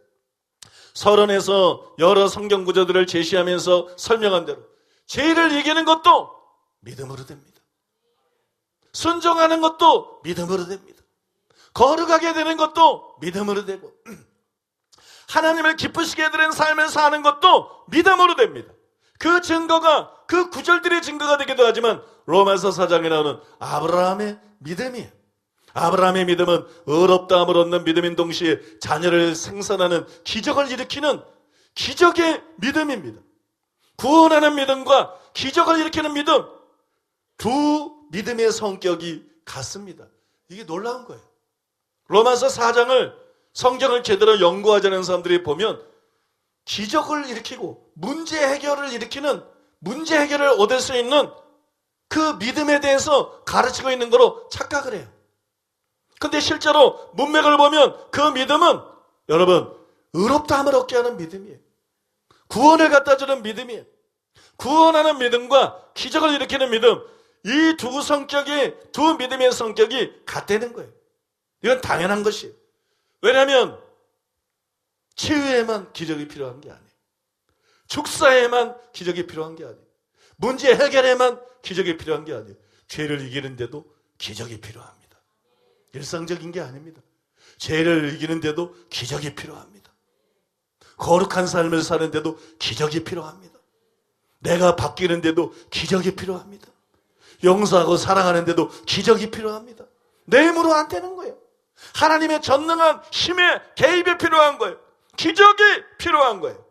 서론에서 여러 성경 구절들을 제시하면서 설명한 대로 죄를 이기는 것도 믿음으로 됩니다. 순종하는 것도 믿음으로 됩니다. 거룩하게 되는 것도 믿음으로 되고 하나님을 기쁘시게 되는 삶을 사는 것도 믿음으로 됩니다. 그 증거가 그 구절들의 증거가 되기도 하지만 로마서 4장에 나오는 아브라함의 믿음이에요. 아브라함의 믿음은 의롭다함을 얻는 믿음인 동시에 자녀를 생산하는 기적을 일으키는 기적의 믿음입니다. 구원하는 믿음과 기적을 일으키는 믿음, 두 믿음의 성격이 같습니다. 이게 놀라운 거예요. 로마서 4장을 성경을 제대로 연구하자는 사람들이 보면 기적을 일으키고 문제 해결을 일으키는 문제 해결을 얻을 수 있는 그 믿음에 대해서 가르치고 있는 거로 착각을 해요. 근데 실제로 문맥을 보면 그 믿음은 여러분 의롭다함을 얻게 하는 믿음이에요. 구원을 갖다 주는 믿음이에요. 구원하는 믿음과 기적을 일으키는 믿음, 이 두 성격이, 두 믿음의 성격이 같다는 거예요. 이건 당연한 것이에요. 왜냐하면 치유에만 기적이 필요한 게 아니에요. 축사에만 기적이 필요한 게 아니에요. 문제 해결에만 기적이 필요한 게 아니에요. 죄를 이기는데도 기적이 필요합니다. 일상적인 게 아닙니다. 죄를 이기는데도 기적이 필요합니다. 거룩한 삶을 사는데도 기적이 필요합니다. 내가 바뀌는데도 기적이 필요합니다. 용서하고 사랑하는데도 기적이 필요합니다. 내 힘으로 안 되는 거예요. 하나님의 전능한 힘의 개입이 필요한 거예요. 기적이 필요한 거예요.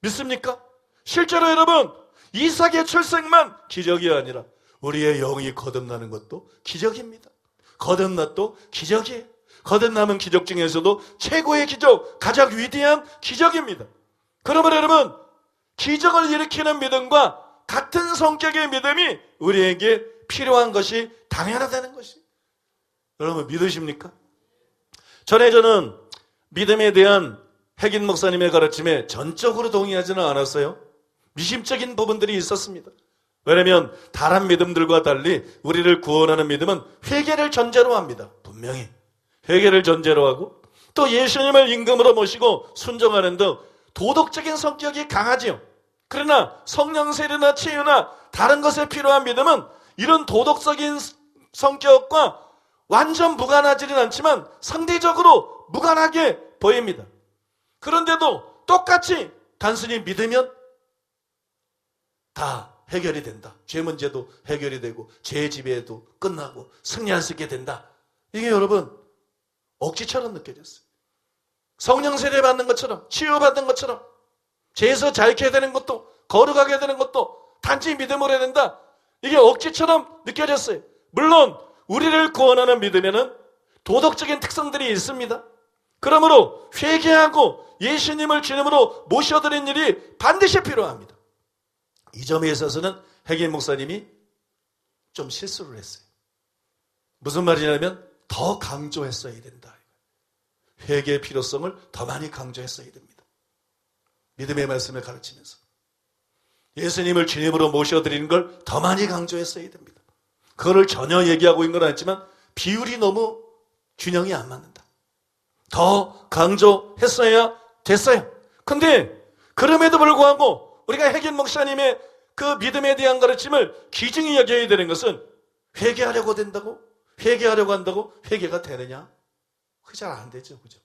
믿습니까? 실제로 여러분, 이삭의 출생만 기적이 아니라 우리의 영이 거듭나는 것도 기적입니다. 거듭났도 기적이에요. 거듭남은 기적 중에서도 최고의 기적, 가장 위대한 기적입니다. 그러면 여러분, 기적을 일으키는 믿음과 같은 성격의 믿음이 우리에게 필요한 것이 당연하다는 것이. 여러분 믿으십니까? 전에 저는 믿음에 대한 핵인 목사님의 가르침에 전적으로 동의하지는 않았어요. 미심적인 부분들이 있었습니다. 왜냐하면 다른 믿음들과 달리 우리를 구원하는 믿음은 회개를 전제로 합니다. 분명히 회개를 전제로 하고 또 예수님을 임금으로 모시고 순종하는 등 도덕적인 성격이 강하지요. 그러나 성령 세례나 치유나 다른 것에 필요한 믿음은 이런 도덕적인 성격과 완전 무관하지는 않지만 상대적으로 무관하게 보입니다. 그런데도 똑같이 단순히 믿으면 다 해결이 된다. 죄 문제도 해결이 되고 죄 지배도 끝나고 승리할 수 있게 된다. 이게 여러분 억지처럼 느껴졌어요. 성령 세례 받는 것처럼 치유받는 것처럼 죄에서 자유케 되는 것도 거룩하게 되는 것도 단지 믿음으로 해야 된다. 이게 억지처럼 느껴졌어요. 물론 우리를 구원하는 믿음에는 도덕적인 특성들이 있습니다. 그러므로 회개하고 예수님을 주님으로 모셔드린 일이 반드시 필요합니다. 이 점에 있어서는 핵인 목사님이 좀 실수를 했어요. 무슨 말이냐면 더 강조했어야 된다. 회개의 필요성을 더 많이 강조했어야 됩니다. 믿음의 말씀을 가르치면서 예수님을 주님으로 모셔드리는 걸 더 많이 강조했어야 됩니다. 그거를 전혀 얘기하고 있는 건 아니지만 비율이 너무 균형이 안 맞는다. 더 강조했어야 됐어요. 근데 그럼에도 불구하고 우리가 핵인 목사님의 그 믿음에 대한 가르침을 기중히 여겨야 되는 것은 회개하려고 된다고? 회개하려고 한다고 회개가 되느냐? 그게 잘 안 되죠. 그죠?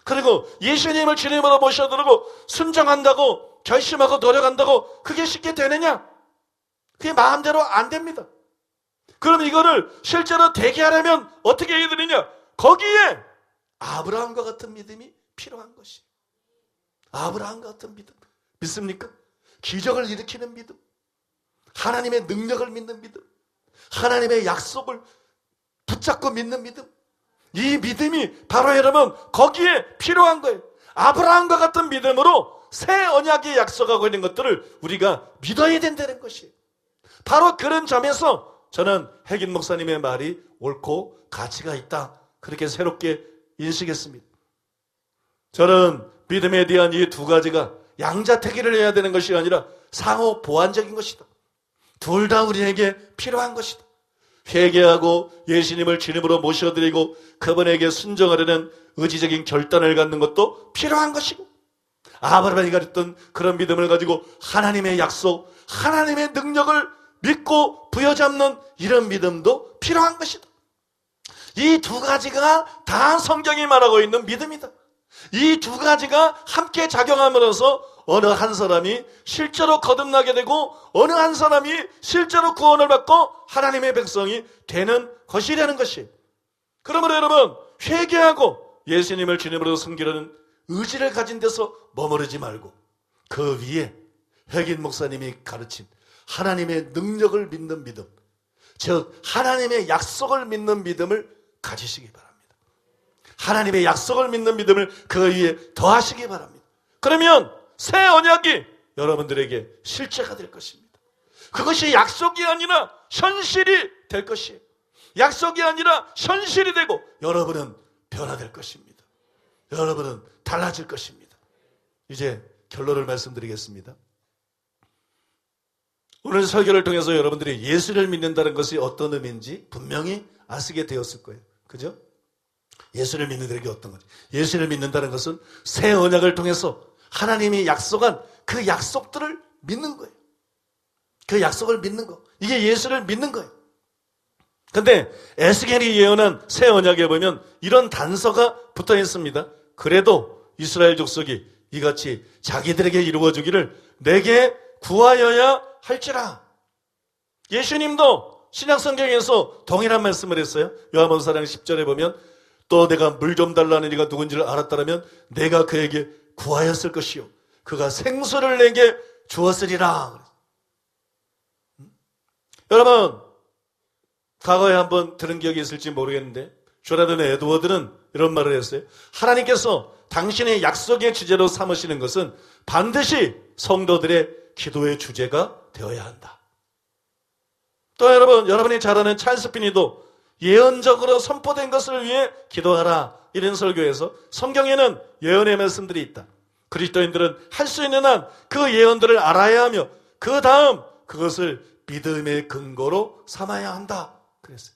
그리고 예수님을 주님으로 모셔드리고 순종한다고 결심하고 노력한다고 그게 쉽게 되느냐? 그게 마음대로 안 됩니다. 그럼 이거를 실제로 되게 하려면 어떻게 해야 되느냐? 거기에 아브라함과 같은 믿음이 필요한 것이. 아브라함과 같은 믿음. 믿습니까? 기적을 일으키는 믿음. 하나님의 능력을 믿는 믿음. 하나님의 약속을 붙잡고 믿는 믿음. 이 믿음이 바로 여러분 거기에 필요한 거예요. 아브라함과 같은 믿음으로 새 언약이 약속하고 있는 것들을 우리가 믿어야 된다는 것이에요. 바로 그런 점에서 저는 핵인 목사님의 말이 옳고 가치가 있다. 그렇게 새롭게 인식했습니다. 저는 믿음에 대한 이 두 가지가 양자택일을 해야 되는 것이 아니라 상호 보완적인 것이다. 둘 다 우리에게 필요한 것이다. 회개하고 예수님을 주님으로 모셔드리고 그분에게 순종하려는 의지적인 결단을 갖는 것도 필요한 것이고, 아브라함이 가졌던 그런 믿음을 가지고 하나님의 약속, 하나님의 능력을 믿고 부여잡는 이런 믿음도 필요한 것이다. 이 두 가지가 다 성경이 말하고 있는 믿음이다. 이 두 가지가 함께 작용함으로써 어느 한 사람이 실제로 거듭나게 되고 어느 한 사람이 실제로 구원을 받고 하나님의 백성이 되는 것이라는 것이. 그러므로 여러분, 회개하고 예수님을 주님으로 섬기려는 의지를 가진 데서 머무르지 말고 그 위에 핵인 목사님이 가르친 하나님의 능력을 믿는 믿음, 즉 하나님의 약속을 믿는 믿음을 가지시기 바랍니다. 하나님의 약속을 믿는 믿음을 그 위에 더하시기 바랍니다. 그러면 새 언약이 여러분들에게 실제가 될 것입니다. 그것이 약속이 아니라 현실이 될 것이에요. 약속이 아니라 현실이 되고 여러분은 변화될 것입니다. 여러분은 달라질 것입니다. 이제 결론을 말씀드리겠습니다. 오늘 설교를 통해서 여러분들이 예수를 믿는다는 것이 어떤 의미인지 분명히 아시게 되었을 거예요. 그죠? 예수를 믿는다는 게 어떤 거지? 예수를 믿는다는 것은 새 언약을 통해서 하나님이 약속한 그 약속들을 믿는 거예요. 그 약속을 믿는 거. 이게 예수를 믿는 거예요. 근데 에스겔이 예언한 새 언약에 보면 이런 단서가 붙어 있습니다. 그래도 이스라엘 족속이 이같이 자기들에게 이루어주기를 내게 구하여야 할지라. 예수님도 신약성경에서 동일한 말씀을 했어요. 요한복음 4장 10절에 보면 또 내가 물 좀 달라는 이가 누군지를 알았다면 내가 그에게 구하였을 것이요 그가 생수를 내게 주었으리라. 여러분, 과거에 한번 들은 기억이 있을지 모르겠는데 조나단 에드워드는 이런 말을 했어요. 하나님께서 당신의 약속의 주제로 삼으시는 것은 반드시 성도들의 기도의 주제가 되어야 한다. 또 여러분이 잘 아는 찰스 피니도 예언적으로 선포된 것을 위해 기도하라 이런 설교에서 성경에는 예언의 말씀들이 있다. 그리스도인들은 할 수 있는 한 그 예언들을 알아야 하며 그 다음 그것을 믿음의 근거로 삼아야 한다. 그랬어요.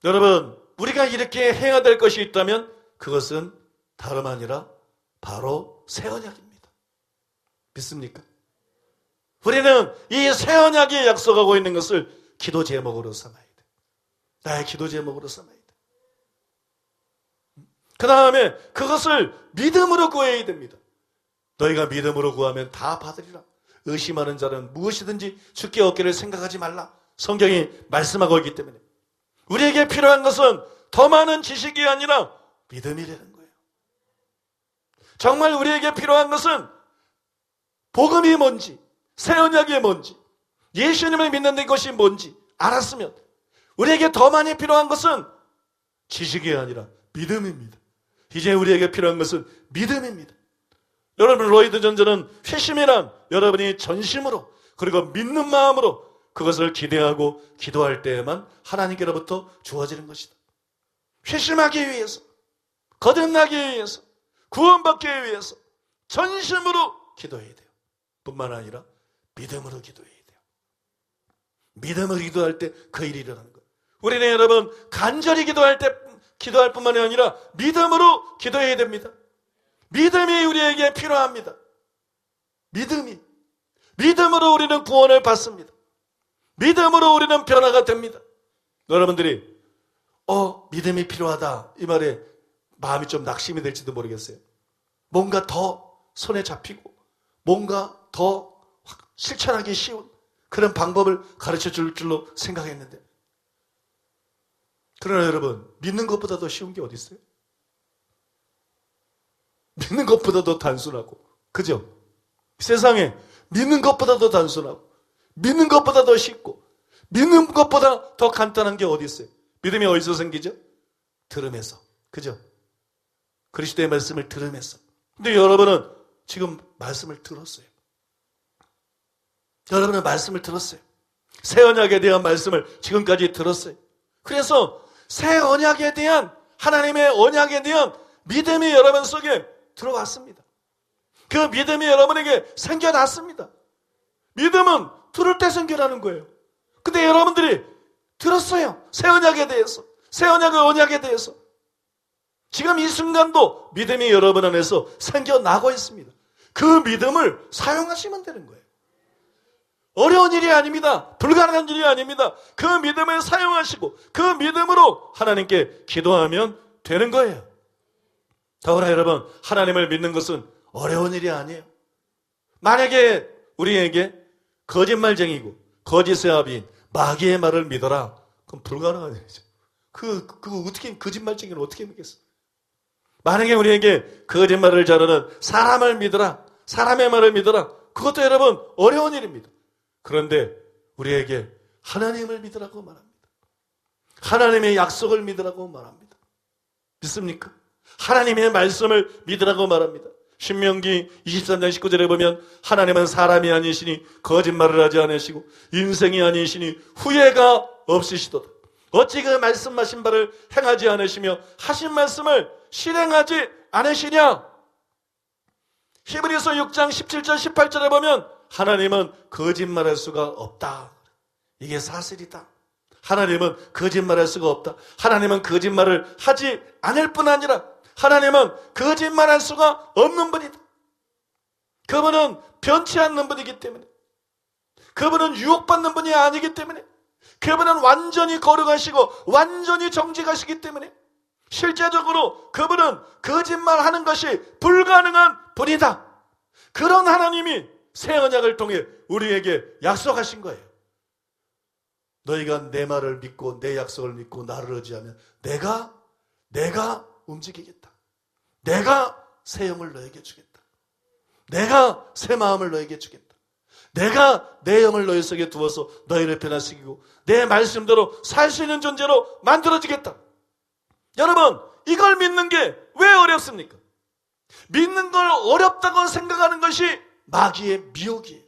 여러분, 우리가 이렇게 해야 될 것이 있다면 그것은 다름 아니라 바로 새 언약입니다. 믿습니까? 우리는 이 새 언약이 약속하고 있는 것을 기도 제목으로 삼아야 돼. 나의 기도 제목으로 삼아야 돼. 그 다음에 그것을 믿음으로 구해야 됩니다. 너희가 믿음으로 구하면 다 받으리라. 의심하는 자는 무엇이든지 주께 얻기를 생각하지 말라. 성경이 말씀하고 있기 때문에 우리에게 필요한 것은 더 많은 지식이 아니라 믿음이라는 거예요. 정말 우리에게 필요한 것은 복음이 뭔지, 새 언약이 뭔지, 예수님을 믿는 것이 뭔지 알았으면 우리에게 더 많이 필요한 것은 지식이 아니라 믿음입니다. 이제 우리에게 필요한 것은 믿음입니다. 여러분, 로이드 존저는 회심이란 여러분이 전심으로 그리고 믿는 마음으로 그것을 기대하고 기도할 때에만 하나님께로부터 주어지는 것이다. 회심하기 위해서, 거듭나기 위해서, 구원받기 위해서, 전심으로 기도해야 돼요. 뿐만 아니라 믿음으로 기도해야 돼요. 믿음으로 기도할 때 그 일이 일어나는 거예요. 우리는 여러분 간절히 기도할 뿐만이 아니라 믿음으로 기도해야 됩니다. 믿음이 우리에게 필요합니다. 믿음으로 우리는 구원을 받습니다. 믿음으로 우리는 변화가 됩니다. 여러분들이 믿음이 필요하다 이 말에 마음이 좀 낙심이 될지도 모르겠어요. 뭔가 더 손에 잡히고 뭔가 더 실천하기 쉬운 그런 방법을 가르쳐 줄 줄로 생각했는데, 그러나 여러분, 믿는 것보다 더 쉬운 게 어디 있어요? 믿는 것보다 더 단순하고, 그죠? 세상에 믿는 것보다 더 단순하고 믿는 것보다 더 쉽고 믿는 것보다 더 간단한 게 어디 있어요? 믿음이 어디서 생기죠? 들음에서. 그죠? 그리스도의 말씀을 들음에서. 근데 여러분은 지금 말씀을 들었어요. 여러분은 말씀을 들었어요. 새 언약에 대한 말씀을 지금까지 들었어요. 그래서 새 언약에 대한 하나님의 언약에 대한 믿음이 여러분 속에 들어왔습니다. 그 믿음이 여러분에게 생겨났습니다. 믿음은 들을 때 생겨나는 거예요. 근데 여러분들이 들었어요. 새 언약에 대해서. 새 언약의 언약에 대해서. 지금 이 순간도 믿음이 여러분 안에서 생겨나고 있습니다. 그 믿음을 사용하시면 되는 거예요. 어려운 일이 아닙니다. 불가능한 일이 아닙니다. 그 믿음을 사용하시고 그 믿음으로 하나님께 기도하면 되는 거예요. 더구나 여러분, 하나님을 믿는 것은 어려운 일이 아니에요. 만약에 우리에게 거짓말쟁이고 거짓의 아비인 마귀의 말을 믿어라, 그럼 불가능한 일이죠. 어떻게 거짓말쟁이를 어떻게 믿겠어? 만약에 우리에게 거짓말을 자르는 사람을 믿어라, 사람의 말을 믿어라, 그것도 여러분 어려운 일입니다. 그런데 우리에게 하나님을 믿으라고 말합니다. 하나님의 약속을 믿으라고 말합니다. 믿습니까? 하나님의 말씀을 믿으라고 말합니다. 신명기 23장 19절에 보면 하나님은 사람이 아니시니 거짓말을 하지 않으시고 인생이 아니시니 후회가 없으시도다. 어찌 그 말씀하신 바를 행하지 않으시며 하신 말씀을 실행하지 않으시냐? 히브리서 6장 17절 18절에 보면 하나님은 거짓말할 수가 없다. 이게 사실이다. 하나님은 거짓말할 수가 없다. 하나님은 거짓말을 하지 않을 뿐 아니라 하나님은 거짓말할 수가 없는 분이다. 그분은 변치 않는 분이기 때문에, 그분은 유혹받는 분이 아니기 때문에, 그분은 완전히 거룩하시고 완전히 정직하시기 때문에 실제적으로 그분은 거짓말하는 것이 불가능한 분이다. 그런 하나님이 새 언약을 통해 우리에게 약속하신 거예요. 너희가 내 말을 믿고 내 약속을 믿고 나를 의지하면 내가 움직이겠다. 내가 새 영을 너에게 주겠다. 내가 새 마음을 너에게 주겠다. 내가 내 영을 너희 속에 두어서 너희를 변화시키고 내 말씀대로 살 수 있는 존재로 만들어주겠다. 여러분, 이걸 믿는 게 왜 어렵습니까? 믿는 걸 어렵다고 생각하는 것이 마귀의 미혹이에요.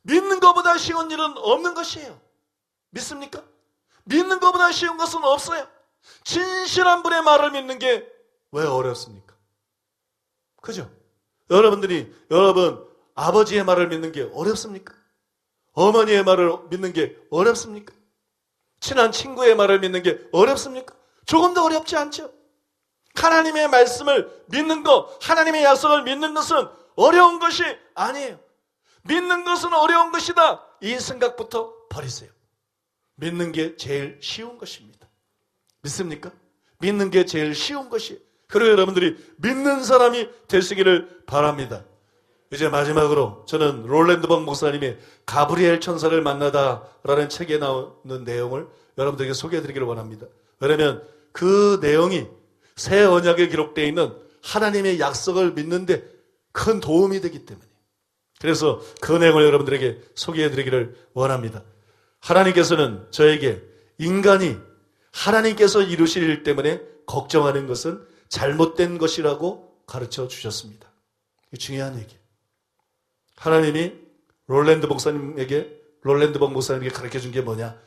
믿는 것보다 쉬운 일은 없는 것이에요. 믿습니까? 믿는 것보다 쉬운 것은 없어요. 진실한 분의 말을 믿는 게 왜 어렵습니까? 그죠? 여러분 아버지의 말을 믿는 게 어렵습니까? 어머니의 말을 믿는 게 어렵습니까? 친한 친구의 말을 믿는 게 어렵습니까? 조금 더 어렵지 않죠? 하나님의 말씀을 믿는 것, 하나님의 약속을 믿는 것은 어려운 것이 아니에요. 믿는 것은 어려운 것이다. 이 생각부터 버리세요. 믿는 게 제일 쉬운 것입니다. 믿습니까? 믿는 게 제일 쉬운 것이에요. 그리고 여러분들이 믿는 사람이 되시기를 바랍니다. 이제 마지막으로 저는 롤랜드벅 목사님의 가브리엘 천사를 만나다라는 책에 나오는 내용을 여러분들에게 소개해드리기를 원합니다. 왜냐하면 그 내용이 새 언약에 기록되어 있는 하나님의 약속을 믿는데 큰 도움이 되기 때문에, 그래서 그 내용을 여러분들에게 소개해드리기를 원합니다. 하나님께서는 저에게 인간이 하나님께서 이루실 일 때문에 걱정하는 것은 잘못된 것이라고 가르쳐 주셨습니다. 이게 중요한 얘기예요. 하나님이 롤랜드벅 목사님에게 가르쳐 준 게 뭐냐?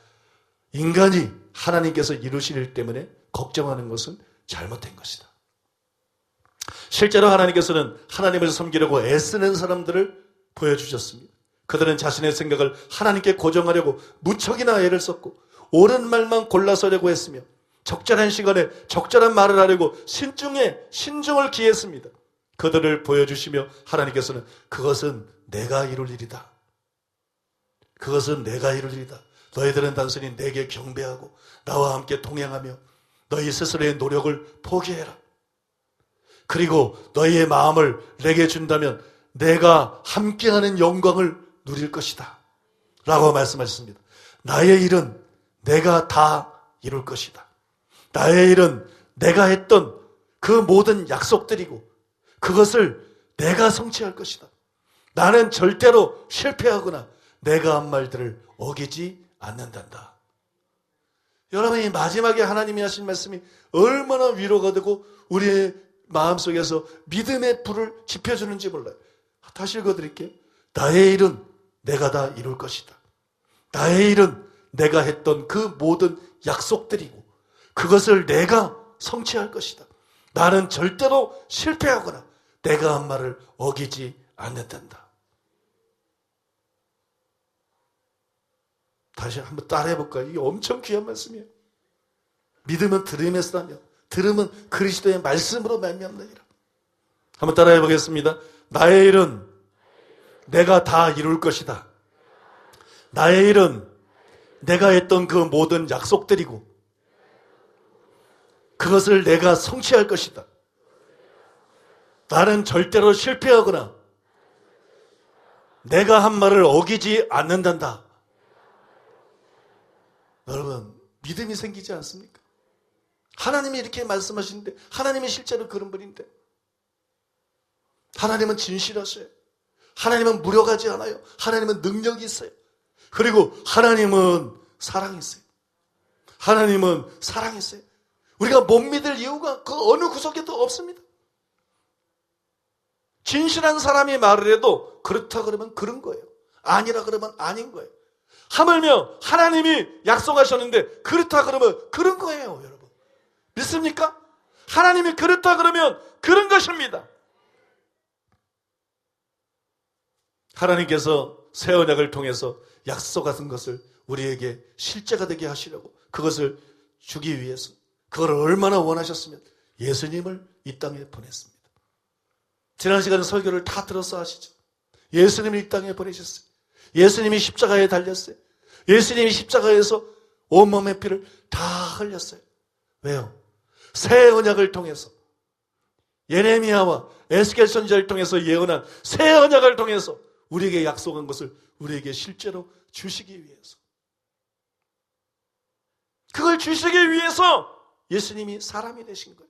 인간이 하나님께서 이루실 일 때문에 걱정하는 것은 잘못된 것이다. 실제로 하나님께서는 하나님을 섬기려고 애쓰는 사람들을 보여주셨습니다. 그들은 자신의 생각을 하나님께 고정하려고 무척이나 애를 썼고 옳은 말만 골라서려고 했으며 적절한 시간에 적절한 말을 하려고 신중을 기했습니다. 그들을 보여주시며 하나님께서는 그것은 내가 이룰 일이다. 그것은 내가 이룰 일이다. 너희들은 단순히 내게 경배하고 나와 함께 동행하며 너희 스스로의 노력을 포기해라. 그리고 너희의 마음을 내게 준다면 내가 함께하는 영광을 누릴 것이다 라고 말씀하셨습니다. 나의 일은 내가 다 이룰 것이다. 나의 일은 내가 했던 그 모든 약속들이고 그것을 내가 성취할 것이다. 나는 절대로 실패하거나 내가 한 말들을 어기지 않는단다. 여러분이 마지막에 하나님이 하신 말씀이 얼마나 위로가 되고 우리의 마음속에서 믿음의 불을 지펴주는지 몰라요. 다시 읽어드릴게요. 나의 일은 내가 다 이룰 것이다. 나의 일은 내가 했던 그 모든 약속들이고 그것을 내가 성취할 것이다. 나는 절대로 실패하거나 내가 한 말을 어기지 않는단다. 다시 한번 따라해볼까요? 이게 엄청 귀한 말씀이에요. 믿음은 들음에서 나며 들음은 그리스도의 말씀으로 말미암느니라. 한번 따라해보겠습니다. 나의 일은 내가 다 이룰 것이다. 나의 일은 내가 했던 그 모든 약속들이고 그것을 내가 성취할 것이다. 나는 절대로 실패하거나 내가 한 말을 어기지 않는단다. 여러분, 믿음이 생기지 않습니까? 하나님이 이렇게 말씀하시는데 하나님이 실제로 그런 분인데 하나님은 진실하셔요. 하나님은 무력하지 않아요. 하나님은 능력이 있어요. 그리고 하나님은 사랑이 있어요. 하나님은 사랑이 있어요. 우리가 못 믿을 이유가 그 어느 구석에도 없습니다. 진실한 사람이 말을 해도 그렇다 그러면 그런 거예요. 아니라 그러면 아닌 거예요. 하물며 하나님이 약속하셨는데 그렇다 그러면 그런 거예요, 여러분. 믿습니까? 하나님이 그렇다 그러면 그런 것입니다. 하나님께서 새 언약을 통해서 약속하신 것을 우리에게 실제가 되게 하시려고 그것을 주기 위해서 그걸 얼마나 원하셨으면 예수님을 이 땅에 보냈습니다. 지난 시간에 설교를 다 들어서 아시죠? 예수님을 이 땅에 보내셨어요. 예수님이 십자가에 달렸어요. 예수님이 십자가에서 온몸의 피를 다 흘렸어요. 왜요? 새 언약을 통해서 예레미야와 에스겔 선지자를 통해서 예언한 새 언약을 통해서 우리에게 약속한 것을 우리에게 실제로 주시기 위해서, 그걸 주시기 위해서 예수님이 사람이 되신 거예요.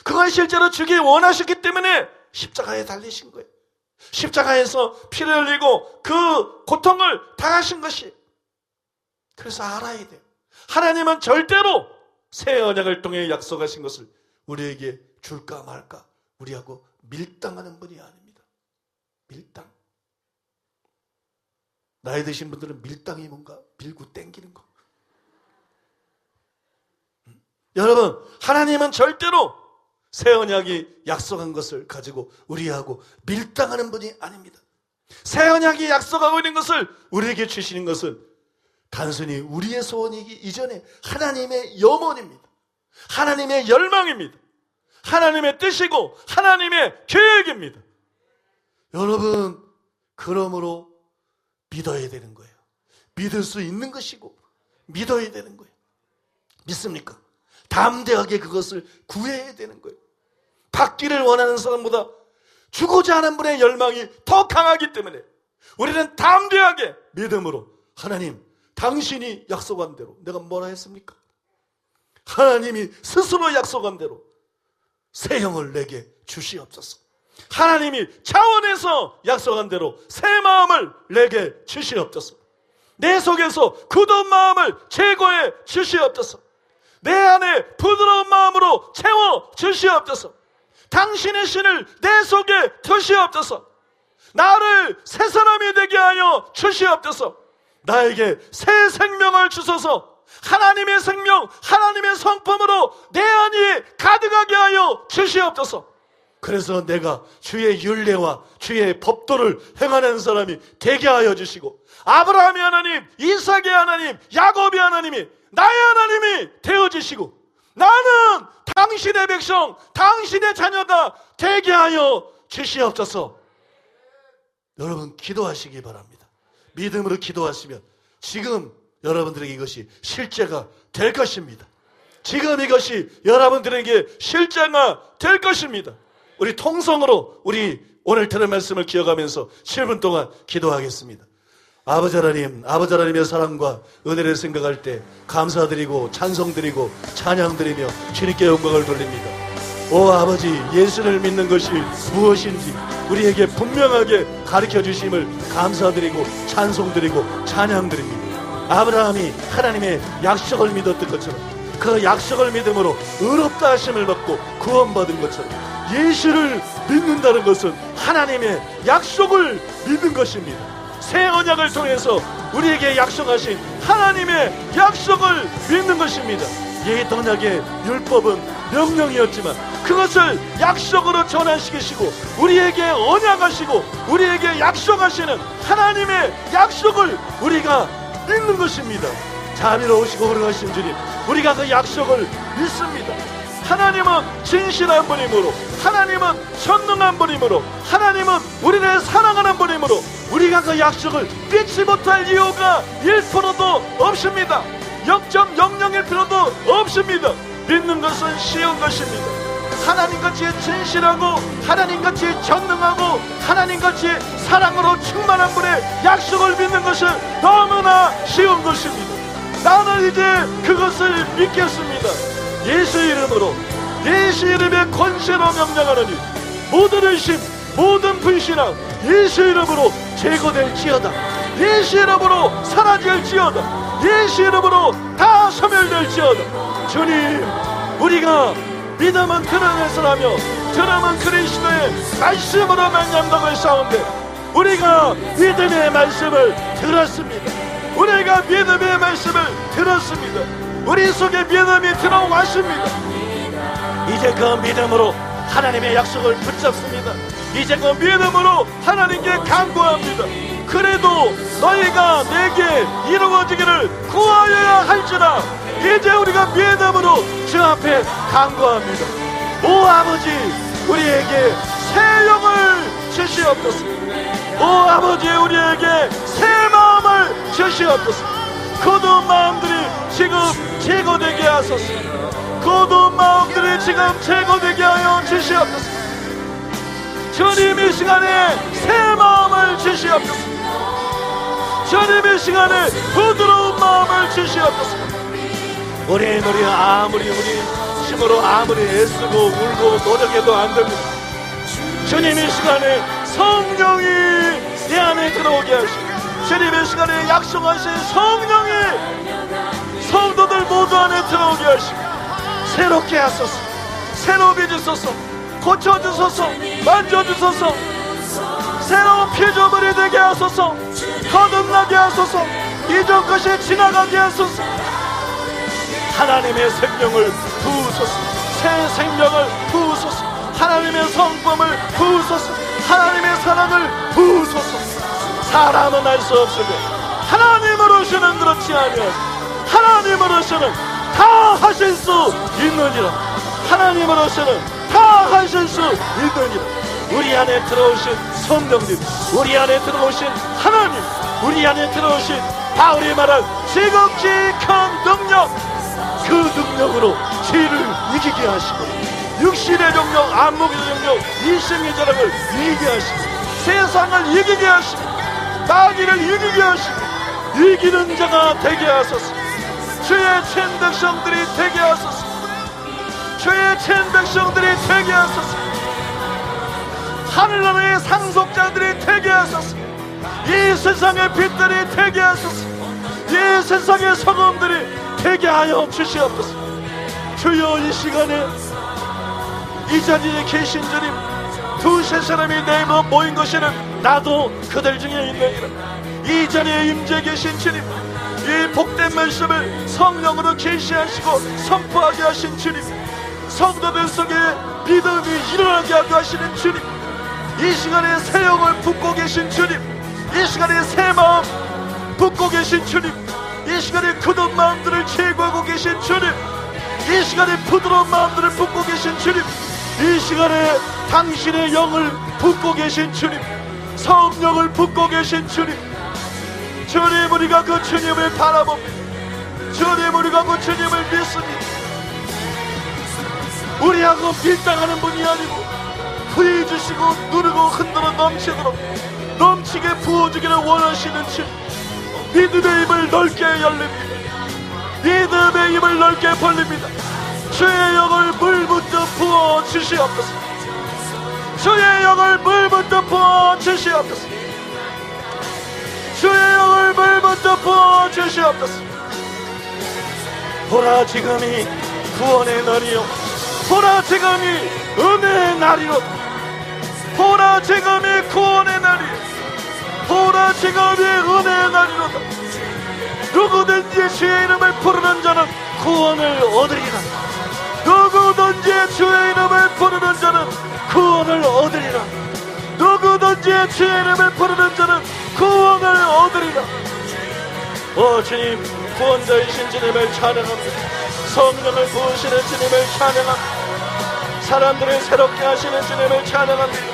그걸 실제로 주기 원하셨기 때문에 십자가에 달리신 거예요. 십자가에서 피를 흘리고 그 고통을 당하신 것이. 그래서 알아야 돼요. 하나님은 절대로 새 언약을 통해 약속하신 것을 우리에게 줄까 말까 우리하고 밀당하는 분이 아닙니다. 밀당. 나이 드신 분들은 밀당이 뭔가 밀고 땡기는 거. 여러분, 하나님은 절대로 새 언약이 약속한 것을 가지고 우리하고 밀당하는 분이 아닙니다. 새 언약이 약속하고 있는 것을 우리에게 주시는 것은 단순히 우리의 소원이기 이전에 하나님의 염원입니다. 하나님의 열망입니다. 하나님의 뜻이고 하나님의 계획입니다. 여러분, 그러므로 믿어야 되는 거예요. 믿을 수 있는 것이고 믿어야 되는 거예요. 믿습니까? 담대하게 그것을 구해야 되는 거예요. 받기를 원하는 사람보다 주고자 하는 분의 열망이 더 강하기 때문에 우리는 담대하게 믿음으로, 하나님, 당신이 약속한 대로, 내가 뭐라 했습니까? 하나님이 스스로 약속한 대로 새 영을 내게 주시옵소서. 하나님이 차원에서 약속한 대로 새 마음을 내게 주시옵소서. 내 속에서 굳은 마음을 제거해 주시옵소서. 내 안에 부드러운 마음으로 채워 주시옵소서. 당신의 신을 내 속에 두시옵소서. 나를 새 사람이 되게 하여 주시옵소서. 나에게 새 생명을 주소서. 하나님의 생명, 하나님의 성품으로 내 안이 가득하게 하여 주시옵소서. 그래서 내가 주의 율례와 주의 법도를 행하는 사람이 되게 하여 주시고, 아브라함의 하나님, 이삭의 하나님, 야곱의 하나님이 나의 하나님이 되어 주시고, 나는 당신의 백성, 당신의 자녀가 되게 하여 주시옵소서. 여러분 기도하시기 바랍니다. 믿음으로 기도하시면 지금 여러분들에게 이것이 실제가 될 것입니다. 지금 이것이 여러분들에게 실제가 될 것입니다. 우리 통성으로 우리 오늘 들은 말씀을 기억하면서 7분 동안 기도하겠습니다. 아버지 하나님, 아버지 하나님의 사랑과 은혜를 생각할 때 감사드리고 찬송드리고 찬양드리며 주님께 영광을 돌립니다. 오 아버지, 예수를 믿는 것이 무엇인지 우리에게 분명하게 가르쳐 주심을 감사드리고 찬송드리고 찬양드립니다. 아브라함이 하나님의 약속을 믿었던 것처럼, 그 약속을 믿음으로 의롭다 하심을 받고 구원받은 것처럼, 예수를 믿는다는 것은 하나님의 약속을 믿는 것입니다. 새 언약을 통해서 우리에게 약속하신 하나님의 약속을 믿는 것입니다. 옛 언약의 율법은 명령이었지만 그것을 약속으로 전환시키시고 우리에게 언약하시고 우리에게 약속하시는 하나님의 약속을 우리가 믿는 것입니다. 자비로우시고 훌륭하신 주님, 우리가 그 약속을 믿습니다. 하나님은 진실한 분이므로, 하나님은 선능한 분이므로, 하나님은 우리를 사랑하는 분이므로 우리가 그 약속을 믿지 못할 이유가 1%도 없습니다. 0.001%도 없습니다. 믿는 것은 쉬운 것입니다. 하나님같이 진실하고 하나님같이 전능하고 하나님같이 사랑으로 충만한 분의 약속을 믿는 것은 너무나 쉬운 것입니다. 나는 이제 그것을 믿겠습니다. 예수 이름으로, 예수 이름의 권세로 명령하노니 모든 의심, 모든 불신앙 예수 이름으로 제거될지어다. 예수 이름으로 사라질지어다. 예수 이름으로 다 소멸될지어다. 주님, 우리가 믿음은 들음에서 나며 들음은 그리스도의 말씀으로 말미암음을 싸운데 우리가 믿음의 말씀을 들었습니다. 우리가 믿음의 말씀을 들었습니다. 우리 속에 믿음이 들어왔습니다. 이제 그 믿음으로 하나님의 약속을 붙잡습니다. 이제 그 믿음으로 하나님께 간구합니다. 그래도 너희가 내게 이루어지기를 구하여야 할지라. 이제 우리가 믿음으로 주 앞에 간구합니다. 오 아버지, 우리에게 새 영을 주시옵소서. 오 아버지, 우리에게 새 마음을 주시옵소서. 거두은 마음들이 지금 제거되게 하소서. 거두은 마음들이 지금 제거되게 하여 주시옵소서. 주님 이 시간에 새 마음을 주시옵소서. 주님 이 시간에 부드러운 마음을 주시옵소서. 우리 아무리 우리 힘으로 아무리 애쓰고 울고 노력해도 안 됩니다. 주님 이 시간에 성령이 내 안에 들어오게 하시고, 주님 이 시간에 약속하신 성령이 성도들 모두 안에 들어오게 하시고 새롭게 하소서. 새롭게 주소서. 고쳐주소서. 만져주소서. 새로운 피조물이 되게 하소서. 거듭나게 하소서. 이전 것이 지나가게 하소서. 하나님의 생명을 부으소서. 새 생명을 부으소서. 하나님의 성품을 부으소서. 하나님의 사랑을 부으소서. 사람은 알 수 없으며 하나님으로서는 그렇지 아니하고 하나님으로서는 다 하실 수 있느니라. 하나님으로서는 다 하실 수 있느니라. 우리 안에 들어오신 성령님, 우리 안에 들어오신 하나님, 우리 안에 들어오신 바울이 말한 지극히 큰 능력, 그 능력으로 죄를 이기게 하시고 육신의 능력, 안목의 능력, 이생의 자랑을 이기게 하시고 세상을 이기게 하시고 마귀를 이기게 하시고 이기는 자가 되게 하소서. 주의 친 백성들이 되게 하소서. 주의 친 백성들이 되게 하소서. 하늘나라의 상속자들이 되게 하소서. 이 세상의 빛들이 되게 하소서. 이 세상의 소금들이 되게 하여 주시옵소서. 주여, 이 시간에 이 자리에 계신 주님, 두세 사람이 내 이름으로 모인 것에는 나도 그들 중에 있느니라. 이 자리에 임재 계신 주님, 이 복된 말씀을 성령으로 계시하시고 선포하게 하신 주님, 성도들 속에 믿음이 일어나게 하게 하시는 주님, 이 시간에 새 영을 붓고 계신 주님, 이 시간에 새 마음 붓고 계신 주님, 이 시간에 굳은 마음들을 제거하고 계신 주님, 이 시간에 부드러운 마음들을 붓고 계신 주님, 이 시간에 당신의 영을 붓고 계신 주님, 성령을 붓고 계신 주님, 주님, 우리가 그 주님을 바라봅니다. 주님, 우리가 그 주님을 믿습니다. 우리하고 밀당하는 분이 아니고 부여해 주시고 누르고 흔들어 넘치게 부어주기를 원하시는 주님, 믿음의 입을 넓게 열립니다. 믿음의 입을 넓게 벌립니다. 주의 영을 물붓듯 부어 주시옵소서. 주의 영을 물붓듯 부어 주시옵소서. 주의 영을 물붓듯 부어 주시옵소서. 보라, 지금이 구원의 날이요, 보라, 지금이 은혜의 날이로다. 보라, 지금이 구원의 날이요, 보라, 지금이 은혜의 날이로다. 누구든지 주의 이름을 부르는 자는 구원을 얻으리라. 누구든지 주의 이름을 부르는 자는 구원을 얻으리라. 누구든지 주의 이름을 부르는 자는 구원을 얻으리라. 주님, 구원자이신 주님을 찬양합니다. 성령을 부으시는 주님을 찬양합니다. 사람들을 새롭게 하시는 주님을 찬양합니다.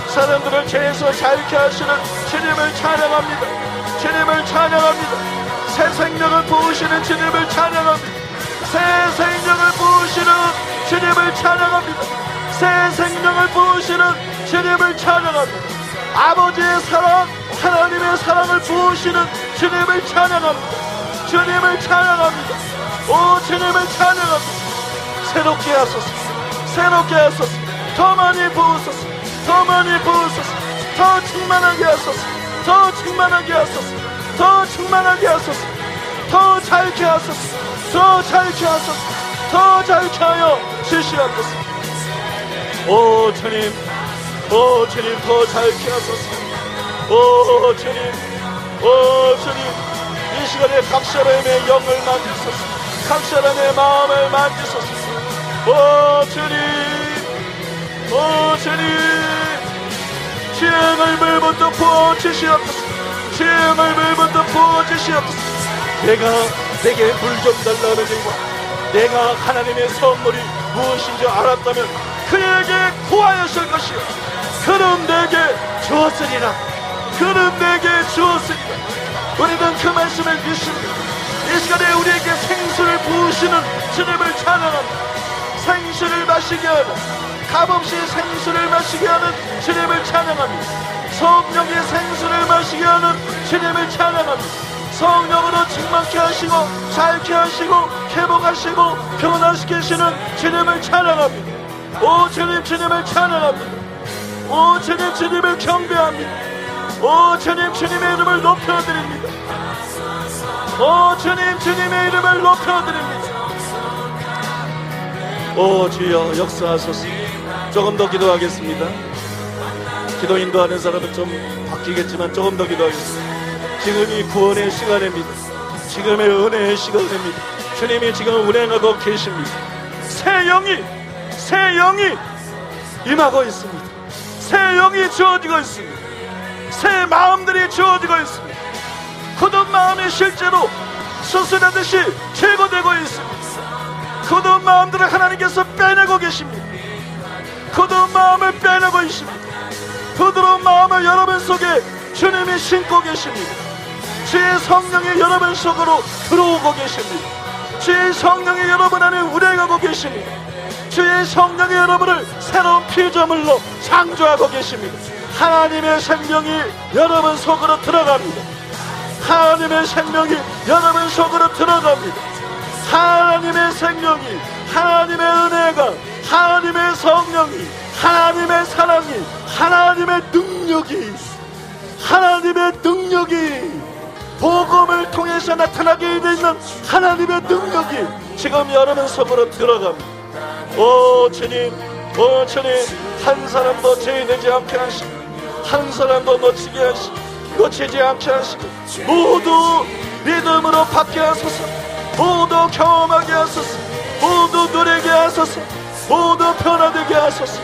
사람들을 죄에서 자유케 하시는 주님을 찬양합니다. 주님을 찬양합니다. 새 생명을 부으시는 주님을 찬양합니다. 새 생명을 부으시는 주님을 찬양합니다. 새 생명을 부으시는 주님을 찬양합니다. 아버지의 사랑, 하나님의 사랑을 부으시는 주님을 찬양합니다. 주님을 찬양합니다. 오, 주님을 찬양합니다. 새롭게 하소서, 새롭게 하소서. 더 많이 부으소서, 더 많이 부으소서. 더 충만하게 하소서, 더 충만하게 하소서. 더 충만하게 하소서. 더 자유케 하소서, 더 자유케 하소서. 더 자유케 하여 주시옵소서. 오 주님, 오 주님, 더 자유케 하소서. 오 주님, 오 주님, 이 시간에 각 사람의 영을 만지소서, 각 사람의 마음을 만지소서. 오 주님, 오 주님, 주의 물부터 부어주시옵소서. 주의 물부터 부어주시옵소서. 내게 물 좀 달라는 이와 내가 하나님의 선물이 무엇인지 알았다면 그에게 구하였을 것이요, 그는 내게 주었으리라. 그는 내게 주었으리라. 우리는 그 말씀을 믿습니다. 이 시간에 우리에게 생수를 부으시는 주님을 찬양합니다. 생수를 마시게 하는, 값없이 생수를 마시게 하는 주님을 찬양합니다. 성령의 생수를 마시게 하는 주님을 찬양합니다. 성령으로 충만케 하시고 자유케 하시고 회복하시고 변화시키시는 주님을 찬양합니다. 오 주님, 주님을 찬양합니다. 오 주님, 주님을 경배합니다. 오 주님, 주님의 이름을 높여드립니다. 오 주님, 주님의 이름을 높여드립니다. 오 주여, 역사하소서. 조금 더 기도하겠습니다. 기도 인도하는 사람은 좀 바뀌겠지만 조금 더 기도하겠습니다. 지금이 구원의 시간입니다. 지금의 은혜의 시간입니다. 주님이 지금 운행하고 계십니다. 새 영이 임하고 있습니다. 새 영이 주어지고 있습니다. 새 마음들이 주어지고 있습니다. 굳은 마음이 실제로 수술하듯이 제거되고 있습니다. 굳은 마음들을 하나님께서 빼내고 계십니다. 굳은 마음을 빼내고 있습니다. 부드러운 마음을 여러분 속에 주님이 심고 계십니다. 주의 성령이 여러분 속으로 들어오고 계십니다. 주의 성령이 여러분 안에 운행하고 계십니다. 주의 성령이 여러분을 새로운 피조물로 창조하고 계십니다. 하나님의 생명이 여러분 속으로 들어갑니다. 하나님의 생명이 여러분 속으로 들어갑니다. 하나님의 생명이, 하나님의 은혜가, 하나님의 성령이, 하나님의 사랑이, 하나님의 능력이 복음을 통해서 나타나게 되는 하나님의 능력이 지금 여러분 속으로 들어갑니다. 오 주님, 오 주님, 한 사람도 죄되지 않게 하시고, 한 사람도 놓치지 않게 하시고, 모두 믿음으로 받게 하소서. 모두 경험하게 하소서. 모두 누리게 하소서. 모두 변화되게 하소서.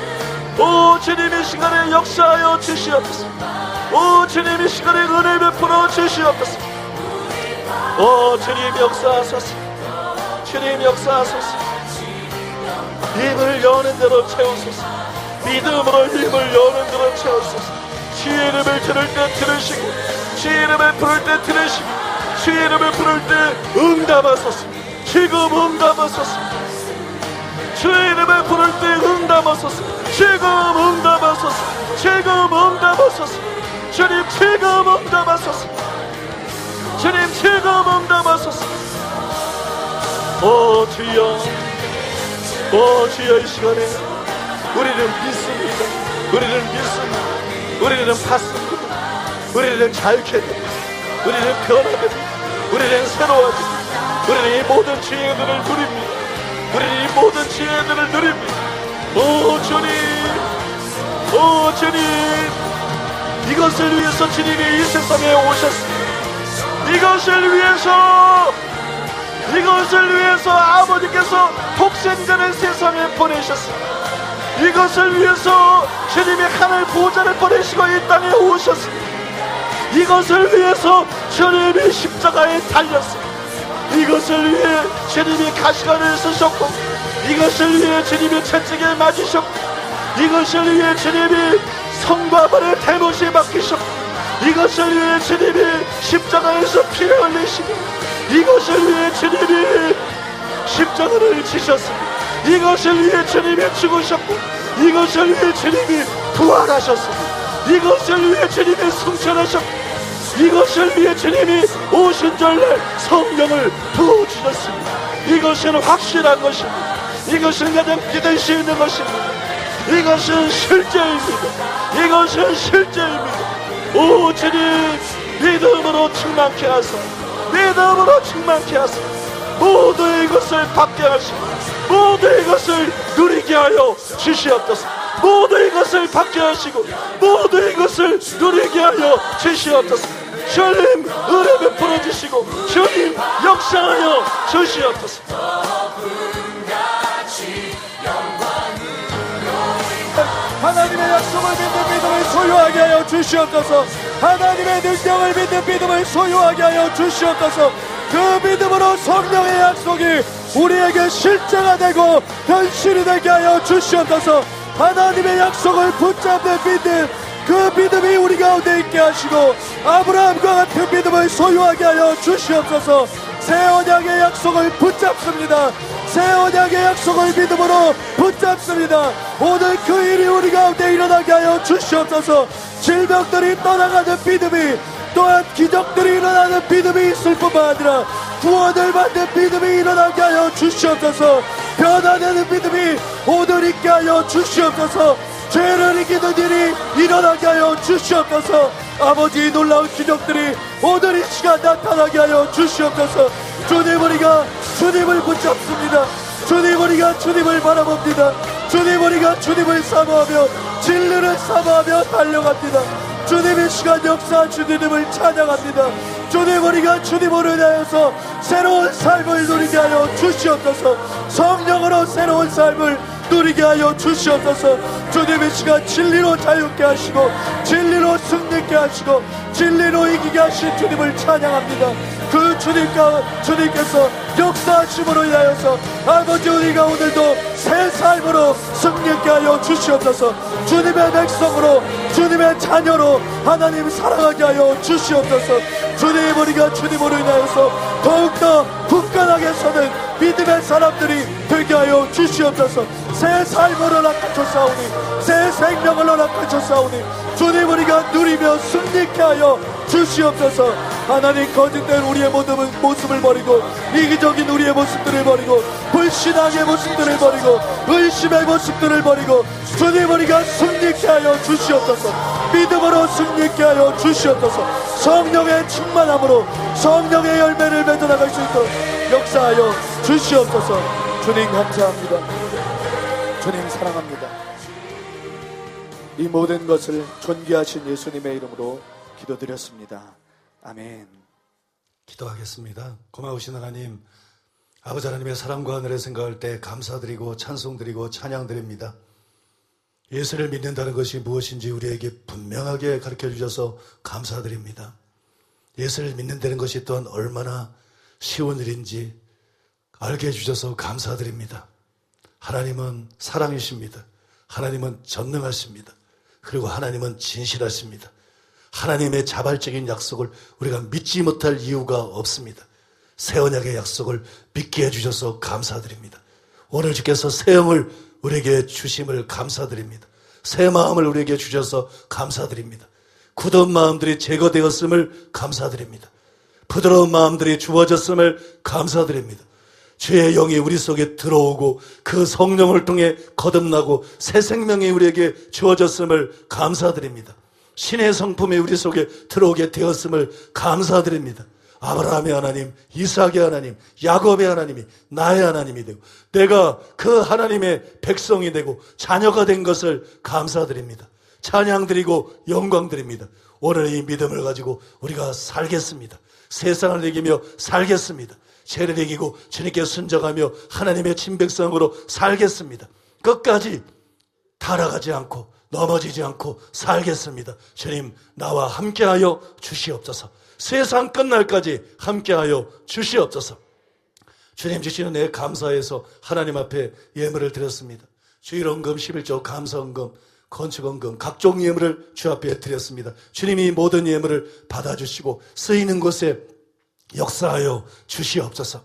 오 주님 이 시간에 역사하여 주시옵소서. 오 주님 이 시간에 은혜 베풀어 주시옵소서. 오 주님 역사하소서. 주님 역사하소서. 입을 여는 대로 채우소서. 믿음으로 입을 여는 대로 채우소서. 주의 이름을 들을 때 들으시고 주의 이름을 부를 때 들으시고 주의 이름을 부를 때 응답하소서. 지금 응답하소서. 주의 이름을 부를 때 응답하소서. 지금 응답하소서. 지금 응답하소서. 주님 지금 응답하소서. 주님 지금 응답하소서. 오 주여, 오 주여, 이 시간에 우리는 믿습니다. 우리는 믿습니다. 우리는 받습니다. 우리는 자유케 됩니다. 우리는 변화됩니다. 우리는 새로워집니다. 우리는 이 모든 지혜들을 누립니다. 우리는 이 모든 지혜들을 누립니다. 오 주님, 오 주님, 이것을 위해서 주님이 이 세상에 오셨습니다. 이것을 위해서 아버지께서 독생자를 세상에 보내셨습니다. 이것을 위해서 주님이 하늘 보좌를 보내시고 이 땅에 오셨습니다. 이것을 위해서 주님이 십자가에 달렸습니다. 이것을 위해 주님이 가시관을 쓰셨고, 이것을 위해 주님이 채찍에 맞으셨고, 이것을 위해 주님이 성과 벌의 대못이 맡기셨고, 이것을 위해 주님이 십자가에서 피를 흘리시고, 이것을 위해 주님이 십자가를 지셨습니다. 이것을 위해 주님이 죽으셨고, 이것을 위해 주님이 부활하셨습니다. 이것을 위해 주님이 승천하셨고, 이것을 위해 주님이 오신 전날 성령을 부어주셨습니다. 이것은 확실한 것입니다. 이것은 가장 믿을 수 있는 것입니다. 이것은 실제입니다. 이것은 실제입니다. 오 주님, 믿음으로 충만케 하소서. 믿음으로 충만케 하소서. 모두 이것을 받게 하시고 모두 이것을 누리게 하여 주시옵소서. 모두 이것을 받게 하시고 모두 이것을 누리게 하여 주시옵소서. 주님 은혜 베풀어 주시고 주님 역사하여 주시옵소서. 하나님의 약속을 믿는 믿음을 소유하게 하여 주시옵소서. 하나님의 능력을 믿는 믿음을 소유하게 하여 주시옵소서. 그 믿음으로 성령의 약속이 우리에게 실제가 되고 현실이 되게 하여 주시옵소서. 하나님의 약속을 붙잡는 믿음, 그 믿음이 우리 가운데 있게 하시고 아브라함과 같은 믿음을 소유하게 하여 주시옵소서. 새 언약의 약속을 붙잡습니다. 새 언약의 약속을 믿음으로 붙잡습니다. 오늘 그 일이 우리 가운데 일어나게 하여 주시옵소서. 질병들이 떠나가는 믿음이, 또한 기적들이 일어나는 믿음이 있을 뿐만 아니라 구원을 받는 믿음이 일어나게 하여 주시옵소서. 변화되는 믿음이 오늘 있게 하여 주시옵소서. 죄를 이기는 일이 일어나게 하여 주시옵소서. 아버지, 놀라운 기적들이 오늘 이 시간 나타나게 하여 주시옵소서. 주님, 우리가 주님을 붙잡습니다. 주님, 우리가 주님을 바라봅니다. 주님, 우리가 주님을 사모하며 진리를 사모하며 달려갑니다. 주님의 시간 역사 주님을 찬양합니다. 주님, 우리가 주님으로 인하여서 새로운 삶을 누리게 하여 주시옵소서. 성령으로 새로운 삶을 누리게 하여 주시옵소서. 주님의 시간 진리로 자유케 하시고 진리로 승리케 하시고 진리로 이기게 하신 주님을 찬양합니다. 그 주님께서 역사하심으로 인하여서 아버지, 우리가 오늘도 새 삶으로 승리케 하여 주시옵소서. 주님의 백성으로, 주님의 자녀로 하나님 사랑하게 하여 주시옵소서. 주님, 우리가 주님으로 인하여서 더욱더 굳건하게 서는 믿음의 사람들이 되게 하여 주시옵소서. 새 삶으로 낚아쫓사오니, 새 생명을 낚아쫓사오니 주님, 우리가 누리며 승리케 하여 주시옵소서. 하나님, 거짓된 우리의 모습을 버리고 이기적인 우리의 모습들을 버리고 불신앙의 모습들을 버리고 의심의 모습들을 버리고 주님, 우리가 승리케 하여 주시옵소서. 믿음으로 승리케 하여 주시옵소서. 성령의 충만함으로 성령의 열매를 맺어나갈 수 있도록 역사하여 주시옵소서. 주님 감사합니다. 주님 사랑합니다. 이 모든 것을 존귀하신 예수님의 이름으로 기도드렸습니다. 아멘. 기도하겠습니다. 고마우신 하나님, 아버지 하나님의 사랑과 은혜를 생각할 때 감사드리고 찬송드리고 찬양드립니다. 예수를 믿는다는 것이 무엇인지 우리에게 분명하게 가르쳐 주셔서 감사드립니다. 예수를 믿는다는 것이 또한 얼마나 쉬운 일인지 알게 해주셔서 감사드립니다. 하나님은 사랑이십니다. 하나님은 전능하십니다. 그리고 하나님은 진실하십니다. 하나님의 자발적인 약속을 우리가 믿지 못할 이유가 없습니다. 새 언약의 약속을 믿게 해주셔서 감사드립니다. 오늘 주께서 새 영을 우리에게 주심을 감사드립니다. 새 마음을 우리에게 주셔서 감사드립니다. 굳은 마음들이 제거되었음을 감사드립니다. 부드러운 마음들이 주어졌음을 감사드립니다. 주의 영이 우리 속에 들어오고 그 성령을 통해 거듭나고 새 생명이 우리에게 주어졌음을 감사드립니다. 신의 성품이 우리 속에 들어오게 되었음을 감사드립니다. 아브라함의 하나님, 이삭의 하나님, 야곱의 하나님이 나의 하나님이 되고 내가 그 하나님의 백성이 되고 자녀가 된 것을 감사드립니다. 찬양드리고 영광드립니다. 오늘 이 믿음을 가지고 우리가 살겠습니다. 세상을 이기며 살겠습니다. 죄를 이기고 주님께 순종하며 하나님의 친백성으로 살겠습니다. 끝까지 타락하지 않고 넘어지지 않고 살겠습니다. 주님, 나와 함께하여 주시옵소서. 세상 끝날까지 함께하여 주시옵소서. 주님 주시는 내 감사해서 하나님 앞에 예물을 드렸습니다. 주일헌금, 11조, 감사헌금, 건축헌금, 각종 예물을 주 앞에 드렸습니다. 주님이 모든 예물을 받아주시고 쓰이는 곳에 역사하여 주시옵소서.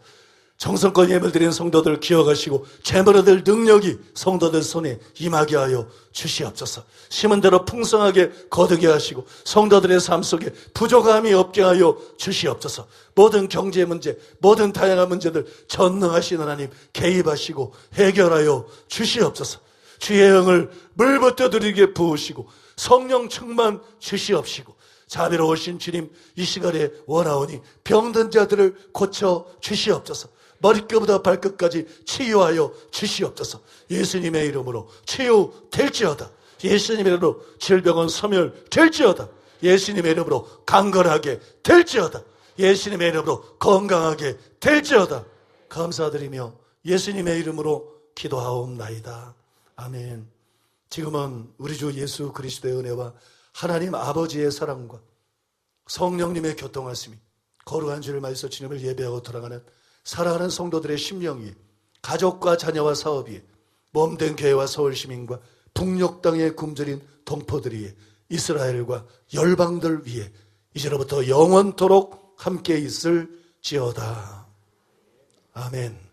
정성껏 예물 드린 성도들 기억하시고 재물 얻을 능력이 성도들 손에 임하게 하여 주시옵소서. 심은 대로 풍성하게 거두게 하시고 성도들의 삶 속에 부족함이 없게 하여 주시옵소서. 모든 경제 문제, 모든 다양한 문제들 전능하신 하나님 개입하시고 해결하여 주시옵소서. 주의 영을 물부터 드리게 부으시고 성령 충만 주시옵시고 자비로우신 주님, 이 시간에 원하오니 병든 자들을 고쳐 주시옵소서. 머리끝부터 발끝까지 치유하여 주시옵소서. 예수님의 이름으로 치유될지어다. 예수님의 이름으로 질병은 소멸될지어다. 예수님의 이름으로 강건하게 될지어다. 예수님의 이름으로 건강하게 될지어다. 감사드리며 예수님의 이름으로 기도하옵나이다. 아멘. 지금은 우리 주 예수 그리스도의 은혜와 하나님 아버지의 사랑과 성령님의 교통하심이 거룩한 주를 맞이해서 주님을 예배하고 돌아가는 사랑하는 성도들의 심령 위에, 가족과 자녀와 사업 위에, 몸된 교회와 서울시민과 북녘 땅에 굶주린 동포들 위에, 이스라엘과 열방들 위에 이제로부터 영원토록 함께 있을지어다. 아멘.